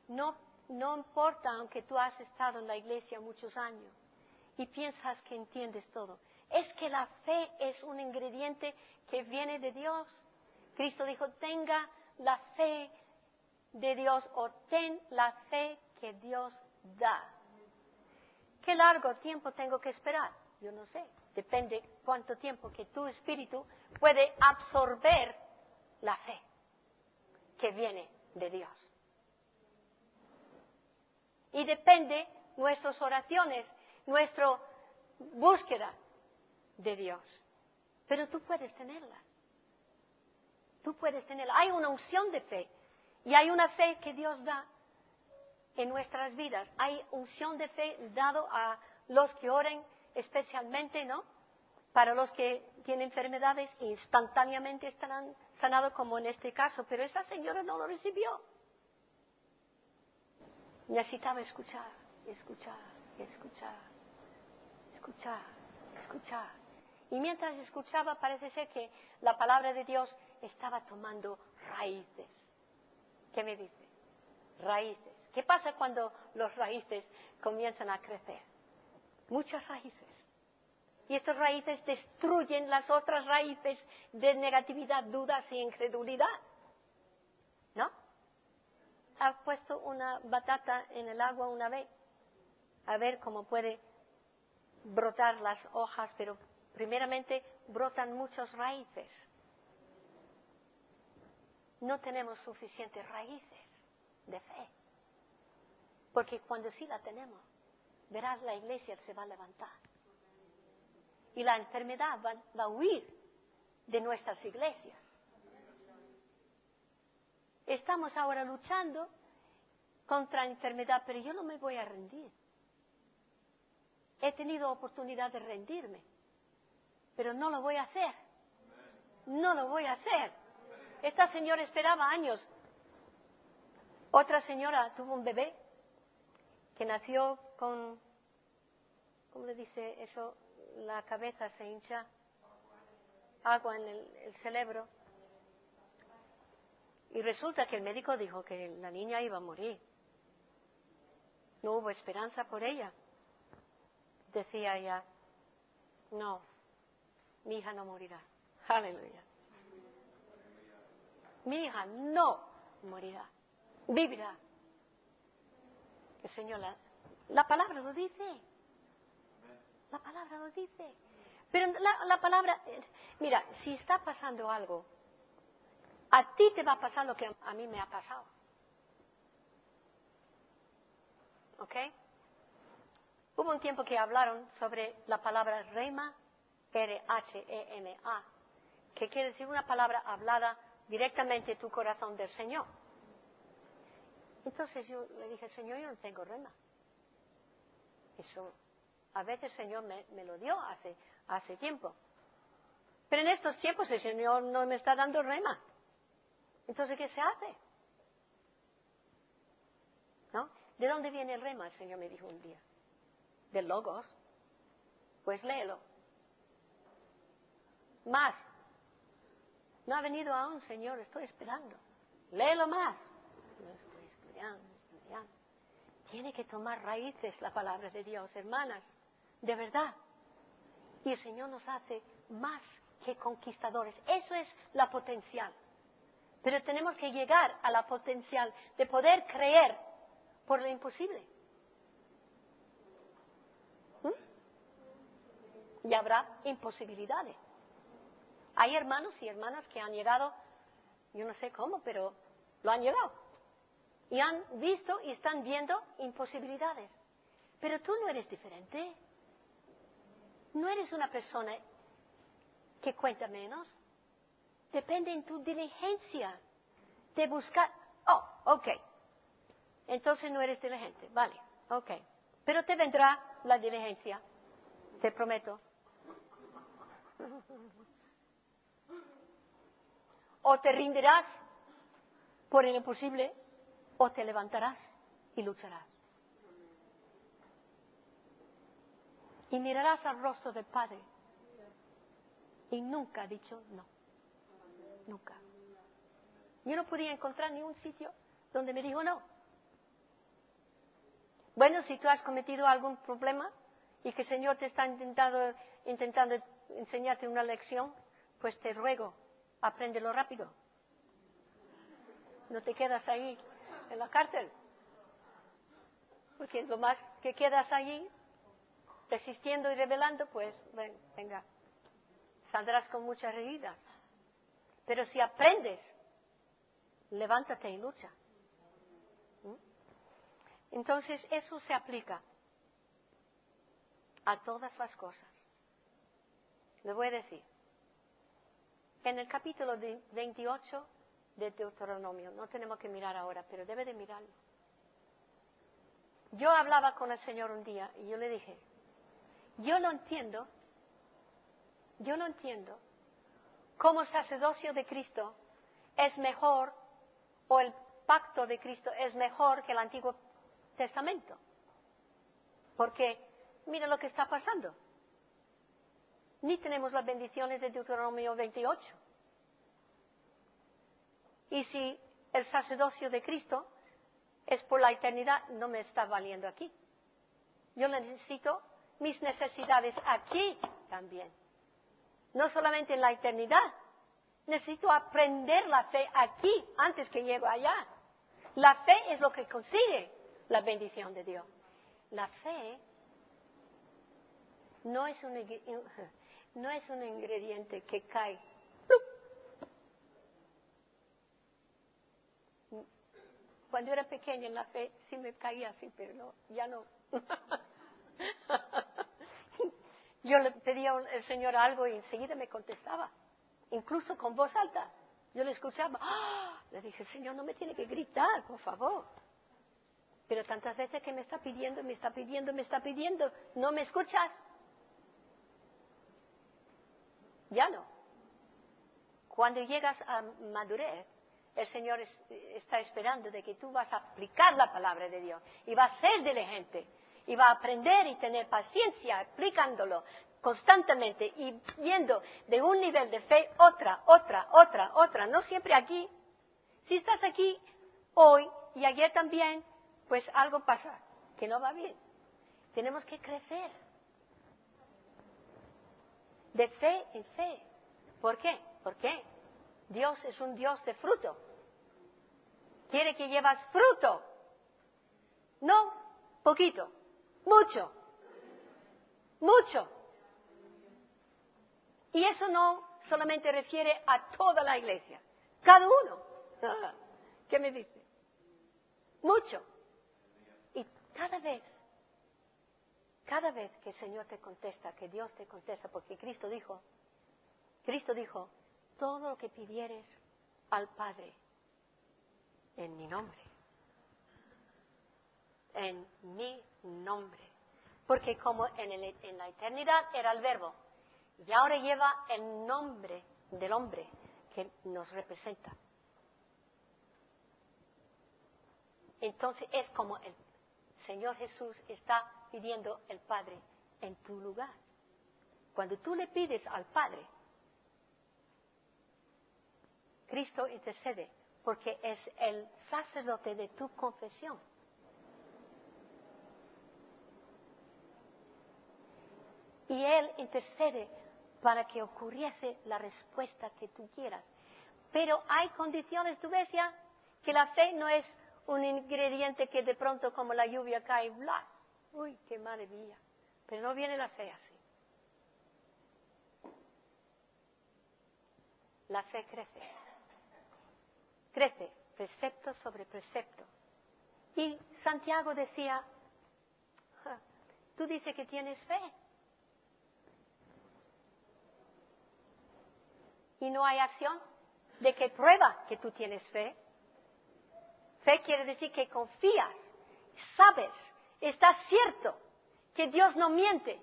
No importa, aunque tú has estado en la iglesia muchos años y piensas que entiendes todo. Es que la fe es un ingrediente que viene de Dios. Cristo dijo, tenga la fe de Dios o ten la fe que Dios da. ¿Qué largo tiempo tengo que esperar? Yo no sé. Depende cuánto tiempo que tu espíritu puede absorber la fe que viene de Dios. Y depende nuestras oraciones, nuestra búsqueda de Dios. Pero tú puedes tenerla. Tú puedes tenerla. Hay una unción de fe. Y hay una fe que Dios da en nuestras vidas. Hay unción de fe dado a los que oren especialmente, ¿no? Para los que tienen enfermedades, instantáneamente estarán sanados como en este caso. Pero esa señora no lo recibió. Necesitaba escuchar, escuchar, escuchar, escuchar, escuchar. Y mientras escuchaba, parece ser que la palabra de Dios estaba tomando raíces. ¿Qué me dice? Raíces. ¿Qué pasa cuando los raíces comienzan a crecer? Muchas raíces. Y estas raíces destruyen las otras raíces de negatividad, dudas y incredulidad. ¿No? ¿Has puesto una batata en el agua una vez? A ver cómo puede brotar las hojas, pero primeramente brotan muchas raíces. No tenemos suficientes raíces de fe. Porque cuando sí la tenemos, verás, la iglesia se va a levantar. Y la enfermedad va a huir de nuestras iglesias. Estamos ahora luchando contra la enfermedad, pero yo no me voy a rendir. He tenido oportunidad de rendirme, pero no lo voy a hacer. No lo voy a hacer. Esta señora esperaba años. Otra señora tuvo un bebé que nació con, ¿cómo le dice eso? La cabeza se hincha, agua en el cerebro. Y resulta que el médico dijo que la niña iba a morir. No hubo esperanza por ella. Decía ella, no, mi hija no morirá. Aleluya. Mi hija no morirá, vivirá. El Señor, la palabra lo dice. La palabra lo dice. Pero la palabra, mira, si está pasando algo, a ti te va a pasar lo que a mí me ha pasado. ¿Ok? Hubo un tiempo que hablaron sobre la palabra rema, R-H-E-M-A, que quiere decir una palabra hablada directamente de tu corazón del Señor. Entonces yo le dije, Señor, yo no tengo rema. Eso, a veces el Señor me lo dio hace tiempo. Pero en estos tiempos el Señor no me está dando rema. Entonces, ¿qué se hace? ¿No? ¿De dónde viene el rema? El Señor me dijo un día. Del Logos. Pues léelo. Más. No ha venido aún, Señor, estoy esperando. Léelo más. No estoy estudiando. Tiene que tomar raíces la palabra de Dios, hermanas. De verdad. Y el Señor nos hace más que conquistadores. Eso es la potencial. Pero tenemos que llegar a la potencial de poder creer por lo imposible. Y habrá imposibilidades. Hay hermanos y hermanas que han llegado, yo no sé cómo, pero lo han llegado. Y han visto y están viendo imposibilidades. Pero tú no eres diferente. No eres una persona que cuenta menos. Depende en tu diligencia de buscar. Oh, ok. Entonces no eres diligente. Vale, ok. Pero te vendrá la diligencia. Te prometo. O te rindirás por el imposible, o te levantarás y lucharás. Y mirarás al rostro del Padre. Y nunca ha dicho no. Nunca. Yo no podía encontrar ni un sitio donde me dijo no. Bueno, si tú has cometido algún problema y que el Señor te está intentando enseñarte una lección, pues te ruego, apréndelo rápido. No te quedas ahí en la cárcel. Porque lo más que quedas allí, resistiendo y rebelando, pues, venga, saldrás con muchas heridas. Pero si aprendes, levántate y lucha. Entonces, eso se aplica a todas las cosas. Le voy a decir. En el capítulo 28 de Deuteronomio, no tenemos que mirar ahora, pero debe de mirarlo. Yo hablaba con el Señor un día y yo le dije, yo no entiendo cómo sacerdocio de Cristo es mejor, o el pacto de Cristo es mejor que el Antiguo Testamento. Porque mira lo que está pasando. Ni tenemos las bendiciones de Deuteronomio 28. Y si el sacerdocio de Cristo es por la eternidad, no me está valiendo aquí. Yo necesito mis necesidades aquí también. No solamente en la eternidad. Necesito aprender la fe aquí antes que llego allá. La fe es lo que consigue la bendición de Dios. La fe no es un ingrediente que cae. Cuando era pequeña en la fe sí me caía así, pero no, ya no. Yo le pedía al Señor algo y enseguida me contestaba, incluso con voz alta. Yo le escuchaba. ¡Ah! Le dije, Señor, no me tiene que gritar, por favor. Pero tantas veces que me está pidiendo, ¿no me escuchas? Ya no. Cuando llegas a madurez, el Señor está esperando de que tú vas a aplicar la palabra de Dios y vas a ser diligente y vas a aprender y tener paciencia aplicándolo constantemente y viendo de un nivel de fe otra, no siempre aquí. Si estás aquí hoy y ayer también, pues algo pasa que no va bien. Tenemos que crecer de fe en fe. ¿Por qué? ¿Por qué? Dios es un Dios de fruto. Quiere que llevas fruto. No poquito, mucho. Mucho. Y eso no solamente refiere a toda la iglesia. Cada uno. ¿Qué me dice? Mucho. Y cada vez que el Señor te contesta, que Dios te contesta, porque Cristo dijo, todo lo que pidieres al Padre en mi nombre. En mi nombre. Porque como en la eternidad era el verbo, y ahora lleva el nombre del hombre que nos representa. Entonces es como el Señor Jesús está pidiendo el Padre en tu lugar. Cuando tú le pides al Padre, Cristo intercede porque es el sacerdote de tu confesión. Y Él intercede para que ocurriese la respuesta que tú quieras. Pero hay condiciones, tú ves ya, que la fe no es un ingrediente que de pronto como la lluvia cae, ¡blas! ¡Uy, qué maravilla! Pero no viene la fe así. La fe crece. Crece, precepto sobre precepto. Y Santiago decía, tú dices que tienes fe. Y no hay acción. ¿De qué prueba que tú tienes fe? Fe quiere decir que confías, sabes, estás cierto que Dios no miente.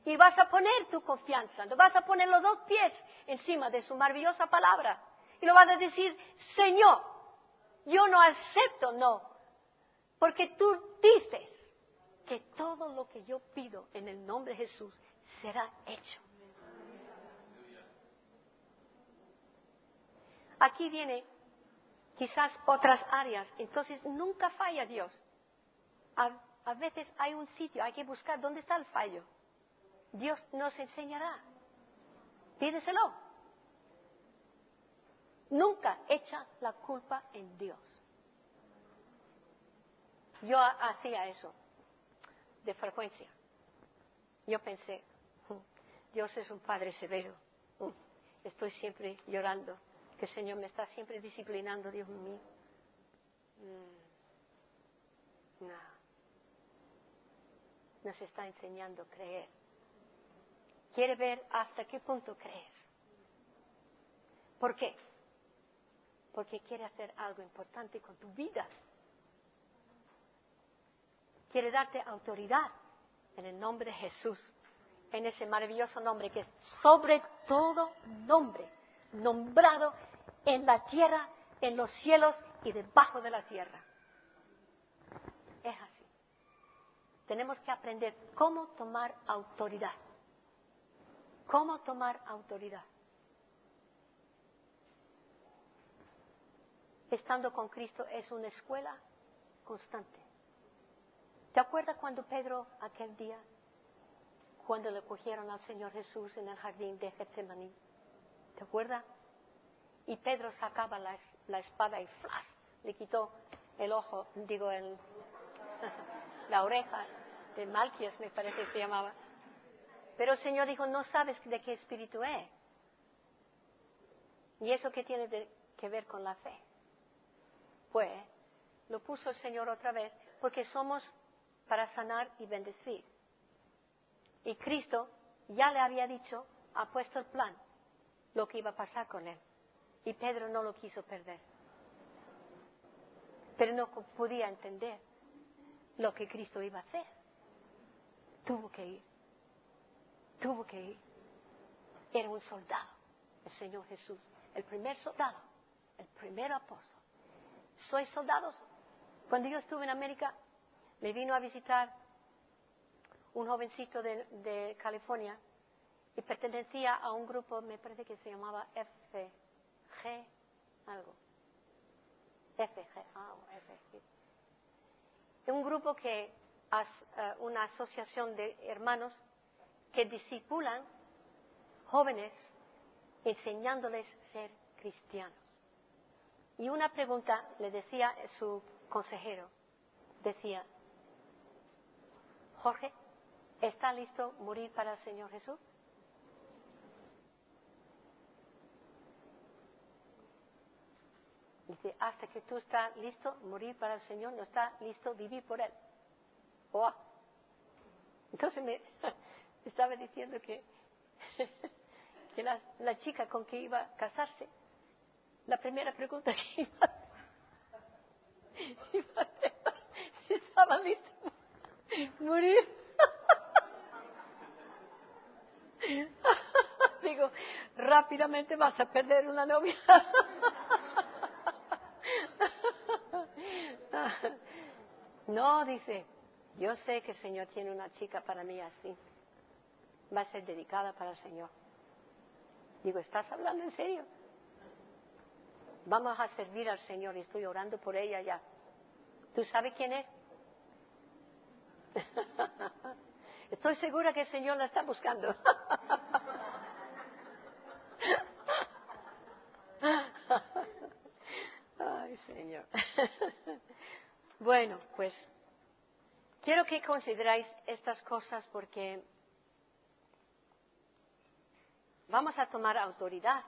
Y vas a poner tu confianza, vas a poner los dos pies encima de su maravillosa palabra. Y lo vas a decir, Señor, yo no acepto no. Porque tú dices que todo lo que yo pido en el nombre de Jesús será hecho. Aquí viene quizás otras áreas. Entonces nunca falla Dios. A veces hay un sitio, hay que buscar dónde está el fallo. Dios nos enseñará. Pídeselo. Nunca echa la culpa en Dios. Yo hacía eso de frecuencia. Yo pensé, Dios es un Padre severo. Estoy siempre llorando, que el Señor me está siempre disciplinando, Dios mío. No. Nos está enseñando a creer. Quiere ver hasta qué punto crees. ¿Por qué? Porque quiere hacer algo importante con tu vida. Quiere darte autoridad en el nombre de Jesús. En ese maravilloso nombre que es sobre todo nombre, nombrado en la tierra, en los cielos y debajo de la tierra. Es así. Tenemos que aprender cómo tomar autoridad. ¿Cómo tomar autoridad? Estando con Cristo es una escuela constante. ¿Te acuerdas cuando Pedro, aquel día, cuando le cogieron al Señor Jesús en el jardín de Getsemaní? ¿Te acuerdas? Y Pedro sacaba la espada y ¡flash! Le quitó el ojo, la oreja de Malquías, me parece que se llamaba. Pero el Señor dijo, no sabes de qué espíritu es. ¿Y eso qué tiene que ver con la fe? Pues lo puso el Señor otra vez, porque somos para sanar y bendecir. Y Cristo ya le había dicho, ha puesto el plan, lo que iba a pasar con él. Y Pedro no lo quiso perder. Pero no podía entender lo que Cristo iba a hacer. Tuvo que ir. Tuvo que ir. Era un soldado, el Señor Jesús. El primer soldado, el primer apóstol. ¿Sois soldados? Cuando yo estuve en América, me vino a visitar un jovencito de California y pertenecía a un grupo, me parece que se llamaba FG, algo. FG. Un grupo que es una asociación de hermanos que discipulan jóvenes enseñándoles a ser cristianos. Y una pregunta le decía su consejero, decía, Jorge, ¿está listo morir para el Señor Jesús? Dice, hasta que tú estás listo morir para el Señor, no está listo vivir por Él. ¡Oh! Entonces me estaba diciendo que la chica con que iba a casarse, la primera pregunta que iba a hacer, si estaba listo morir. Digo, rápidamente vas a perder una novia. No, dice, yo sé que el Señor tiene una chica para mí así. Va a ser dedicada para el Señor. Digo, ¿estás hablando en serio? Vamos a servir al Señor y estoy orando por ella ya. ¿Tú sabes quién es? Estoy segura que el Señor la está buscando. Ay, Señor. Bueno, pues quiero que consideráis estas cosas porque vamos a tomar autoridad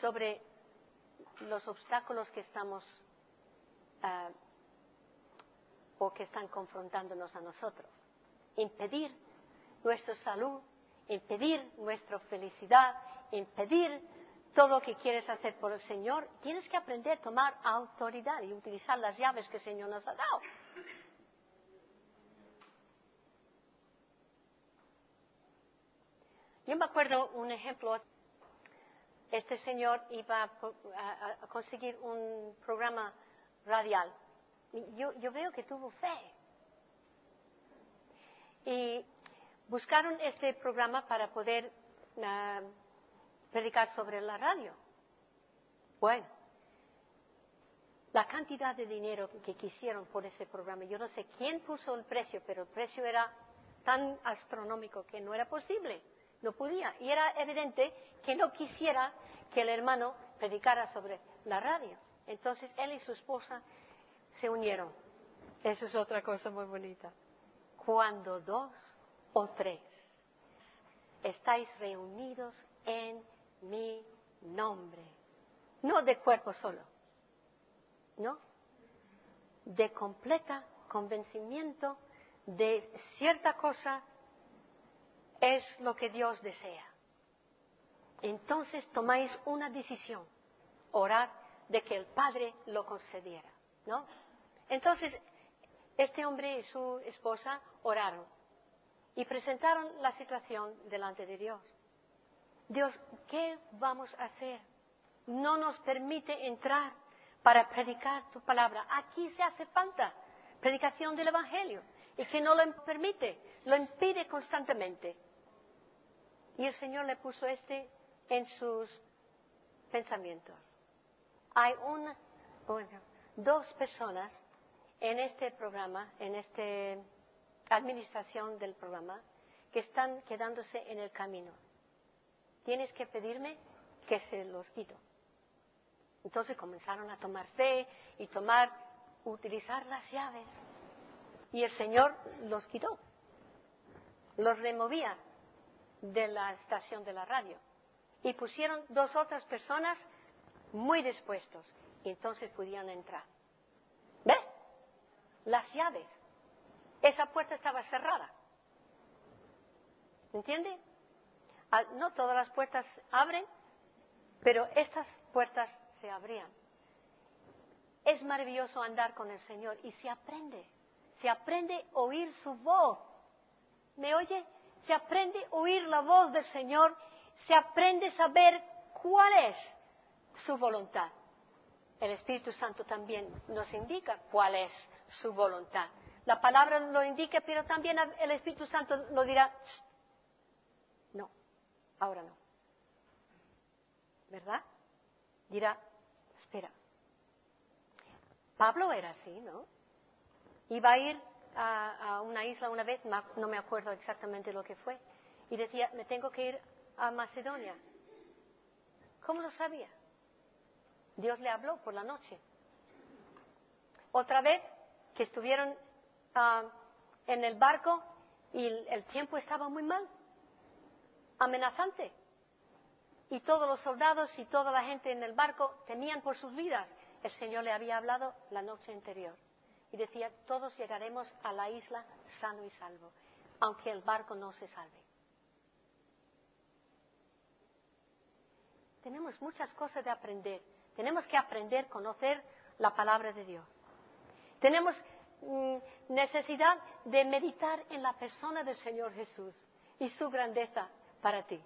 sobre los obstáculos que estamos o que están confrontándonos a nosotros. Impedir nuestra salud, impedir nuestra felicidad, impedir todo lo que quieres hacer por el Señor. Tienes que aprender a tomar autoridad y utilizar las llaves que el Señor nos ha dado. Yo me acuerdo un ejemplo. Este señor iba a conseguir un programa radial. Yo veo que tuvo fe. Y buscaron este programa para poder predicar sobre la radio. Bueno, la cantidad de dinero que quisieron por ese programa, yo no sé quién puso el precio, pero el precio era tan astronómico que no era posible, no podía. Y era evidente que no quisiera que el hermano predicara sobre la radio. Entonces él y su esposa se unieron. Esa es otra cosa muy bonita. Cuando 2 o 3 estáis reunidos en mi nombre, no de cuerpo solo, no, de completa convencimiento de cierta cosa es lo que Dios desea. Entonces tomáis una decisión, orar de que el Padre lo concediera, ¿no? Entonces, este hombre y su esposa oraron y presentaron la situación delante de Dios. Dios, ¿qué vamos a hacer? No nos permite entrar para predicar tu palabra. Aquí se hace falta predicación del Evangelio y que no lo permite, lo impide constantemente. Y el Señor le puso en sus pensamientos. Hay dos personas en este programa, en esta administración del programa, que están quedándose en el camino. Tienes que pedirme que se los quito. Entonces comenzaron a tomar fe y utilizar las llaves. Y el Señor los quitó. Los removía de la estación de la radio. Y pusieron 2 otras personas muy dispuestos. Y entonces podían entrar. ¿Ve? Las llaves. Esa puerta estaba cerrada. ¿Entiende? No todas las puertas abren, pero estas puertas se abrían. Es maravilloso andar con el Señor y se aprende a oír su voz. ¿Me oye? Se aprende a oír la voz del Señor, se aprende a saber cuál es su voluntad. El Espíritu Santo también nos indica cuál es su voluntad. La palabra lo indica, pero también el Espíritu Santo lo dirá, no, ahora no. ¿Verdad? Dirá, espera. Pablo era así, ¿no? Iba a ir a una isla una vez, no me acuerdo exactamente lo que fue, y decía, me tengo que ir a Macedonia. ¿Cómo lo sabía? Dios le habló por la noche. Otra vez que estuvieron en el barco y el tiempo estaba muy mal, amenazante. Y todos los soldados y toda la gente en el barco temían por sus vidas. El Señor le había hablado la noche anterior. Y decía, todos llegaremos a la isla sano y salvo, aunque el barco no se salve. Tenemos muchas cosas de aprender. Tenemos que aprender a conocer la palabra de Dios. Tenemos necesidad de meditar en la persona del Señor Jesús y su grandeza para ti.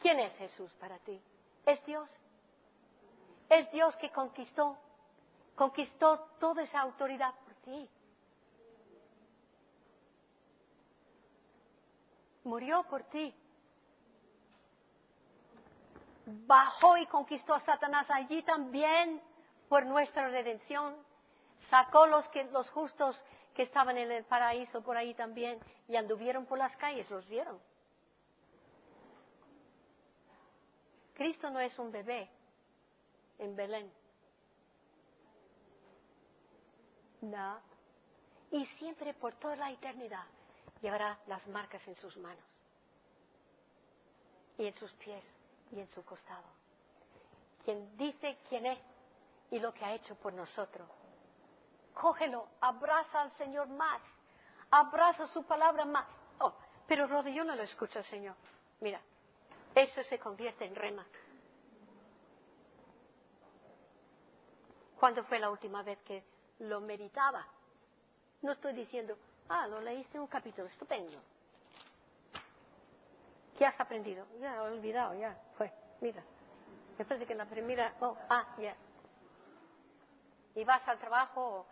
¿Quién es Jesús para ti? Es Dios. Es Dios que conquistó toda esa autoridad por ti. Murió por ti. Bajó y conquistó a Satanás allí también por nuestra redención. Sacó los justos que estaban en el paraíso por ahí también y anduvieron por las calles, los vieron. Cristo no es un bebé en Belén. No. Y siempre por toda la eternidad llevará las marcas en sus manos y en sus pies y en su costado. Quien dice quién es y lo que ha hecho por nosotros. Cógelo, abraza al Señor más, abraza su palabra más. Oh, pero Rodi, yo no lo escucho al Señor. Mira, eso se convierte en rema. ¿Cuándo fue la última vez que lo meditaba? No estoy diciendo, lo leíste en un capítulo, estupendo. ¿Qué has aprendido? Ya, he olvidado, ya, fue, mira. Me parece que en la primera, ya. Y vas al trabajo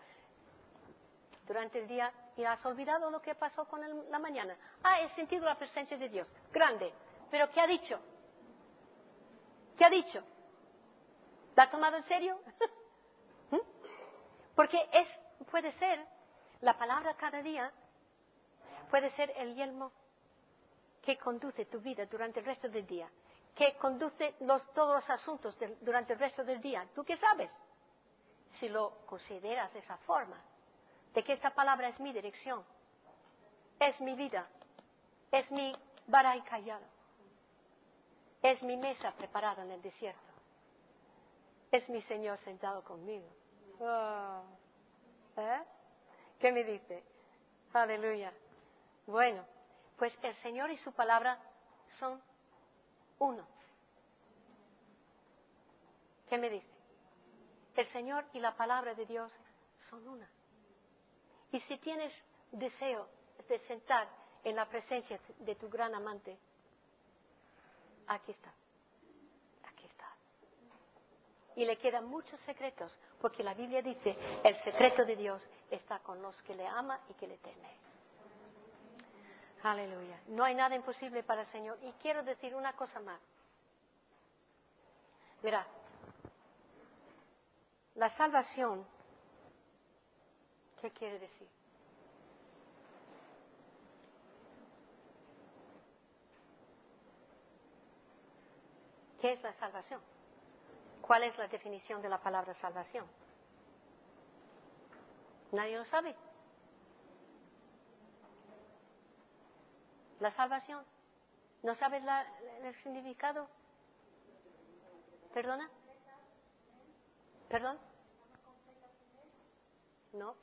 durante el día y has olvidado lo que pasó con la mañana. He sentido la presencia de Dios, grande. ¿Pero qué ha dicho? ¿Qué ha dicho? ¿La ha tomado en serio? Porque puede ser, la palabra cada día, puede ser el yelmo que conduce tu vida durante el resto del día, que conduce todos los asuntos durante el resto del día. ¿Tú qué sabes? Si lo consideras de esa forma, de que esta palabra es mi dirección, es mi vida, es mi vara y callado, es mi mesa preparada en el desierto, es mi Señor sentado conmigo. Oh. ¿Qué me dice? Aleluya. Bueno, pues el Señor y su palabra son uno. ¿Qué me dice? El Señor y la palabra de Dios son una. Y si tienes deseo de sentar en la presencia de tu gran amante, aquí está. Aquí está. Y le quedan muchos secretos, porque la Biblia dice, el secreto de Dios está con los que le ama y que le teme. Aleluya. No hay nada imposible para el Señor. Y quiero decir una cosa más. Verá, la salvación, ¿qué quiere decir? ¿Qué es la salvación? ¿Cuál es la definición de la palabra salvación? ¿Nadie lo sabe? La salvación. ¿No sabes el significado? ¿Perdona? ¿Perdón? No.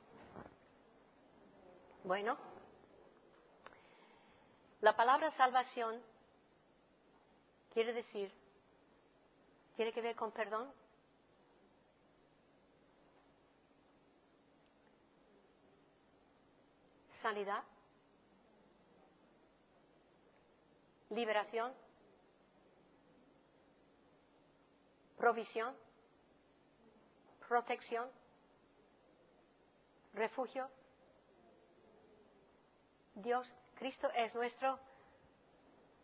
Bueno. La palabra salvación quiere decir, tiene que ver con perdón. Sanidad. Liberación. Provisión. Protección. Refugio. Dios, Cristo es nuestro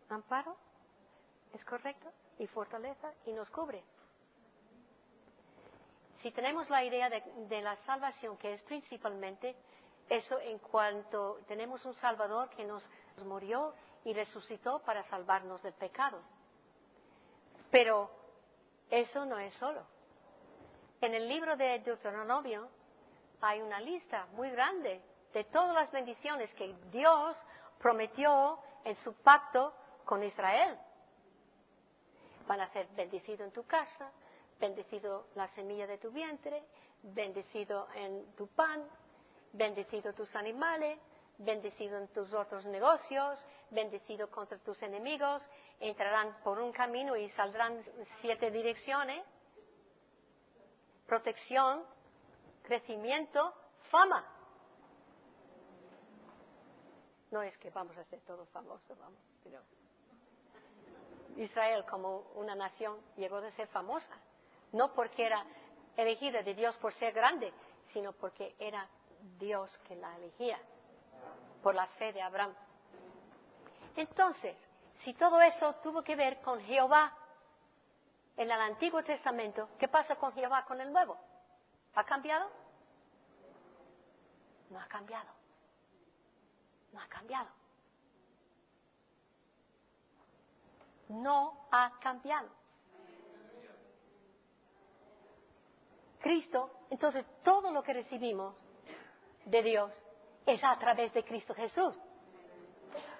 amparo, ¿es correcto? Y fortaleza, y nos cubre. Si tenemos la idea de la salvación, que es principalmente eso, en cuanto tenemos un Salvador que nos murió y resucitó para salvarnos del pecado. Pero eso no es solo. En el libro de Deuteronomio hay una lista muy grande de todas las bendiciones que Dios prometió en su pacto con Israel. Van a ser bendecido en tu casa, bendecido la semilla de tu vientre, bendecido en tu pan, bendecido tus animales, bendecido en tus otros negocios, bendecido contra tus enemigos, entrarán por un camino y saldrán 7 direcciones, protección, crecimiento, fama. No es que vamos a ser todos famosos, vamos, pero Israel como una nación llegó a ser famosa, no porque era elegida de Dios por ser grande, sino porque era Dios que la elegía, por la fe de Abraham. Entonces, si todo eso tuvo que ver con Jehová en el Antiguo Testamento, ¿qué pasa con Jehová con el Nuevo? ¿Ha cambiado? No ha cambiado. No ha cambiado. No ha cambiado. Cristo, entonces todo lo que recibimos de Dios es a través de Cristo Jesús.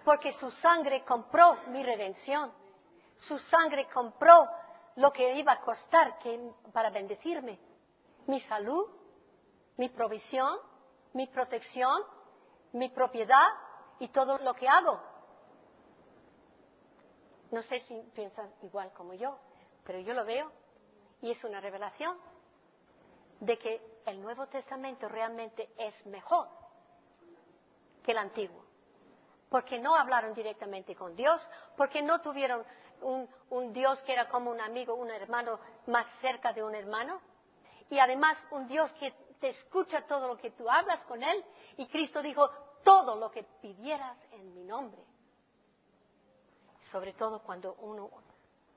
Porque su sangre compró mi redención. Su sangre compró lo que iba a costar para bendecirme. Mi salud, mi provisión, mi protección, mi propiedad y todo lo que hago. No sé si piensas igual como yo, pero yo lo veo y es una revelación de que el Nuevo Testamento realmente es mejor que el Antiguo. Porque no hablaron directamente con Dios, porque no tuvieron un Dios que era como un amigo, un hermano más cerca de un hermano, y además un Dios que te escucha todo lo que tú hablas con Él, y Cristo dijo, todo lo que pidieras en mi nombre. Sobre todo cuando 1,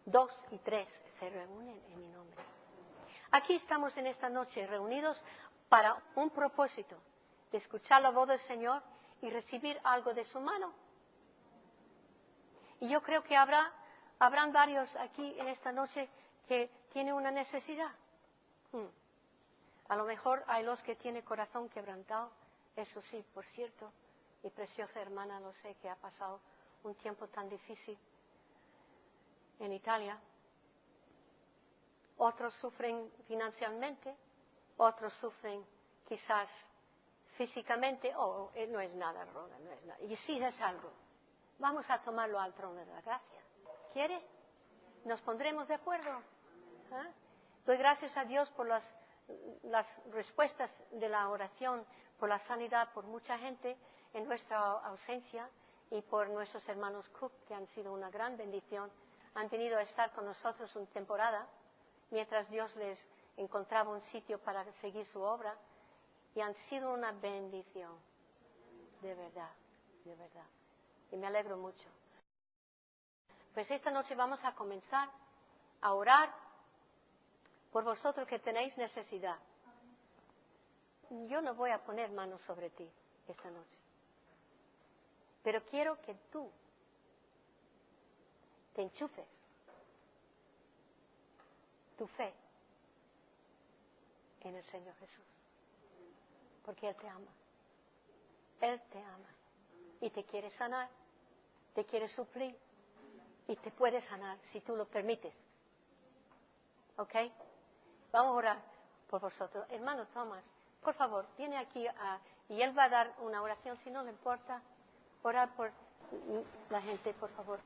2 y 3 se reúnen en mi nombre. Aquí estamos en esta noche reunidos para un propósito, de escuchar la voz del Señor y recibir algo de su mano. Y yo creo que habrán varios aquí en esta noche que tienen una necesidad. A lo mejor hay los que tienen corazón quebrantado. Eso sí, por cierto, mi preciosa hermana, lo sé, que ha pasado un tiempo tan difícil en Italia. Otros sufren financieramente, otros sufren quizás físicamente. No es nada, Rhoda, no es nada. Y sí es algo. Vamos a tomarlo al trono de la gracia. ¿Quiere? Nos pondremos de acuerdo. ¿Eh? Doy gracias a Dios por las respuestas de la oración, por la sanidad, por mucha gente en nuestra ausencia y por nuestros hermanos Cook, que han sido una gran bendición. Han venido a estar con nosotros una temporada, mientras Dios les encontraba un sitio para seguir su obra, y han sido una bendición, de verdad, de verdad. Y me alegro mucho. Pues esta noche vamos a comenzar a orar por vosotros que tenéis necesidad. Yo no voy a poner manos sobre ti esta noche, pero quiero que tú te enchufes tu fe en el Señor Jesús, porque Él te ama. Él te ama y te quiere sanar, te quiere suplir y te puede sanar si tú lo permites. ¿Ok? Vamos a orar por vosotros. Hermano Thomas, por favor, viene aquí y él va a dar una oración, si no le importa, orar por la gente, por favor.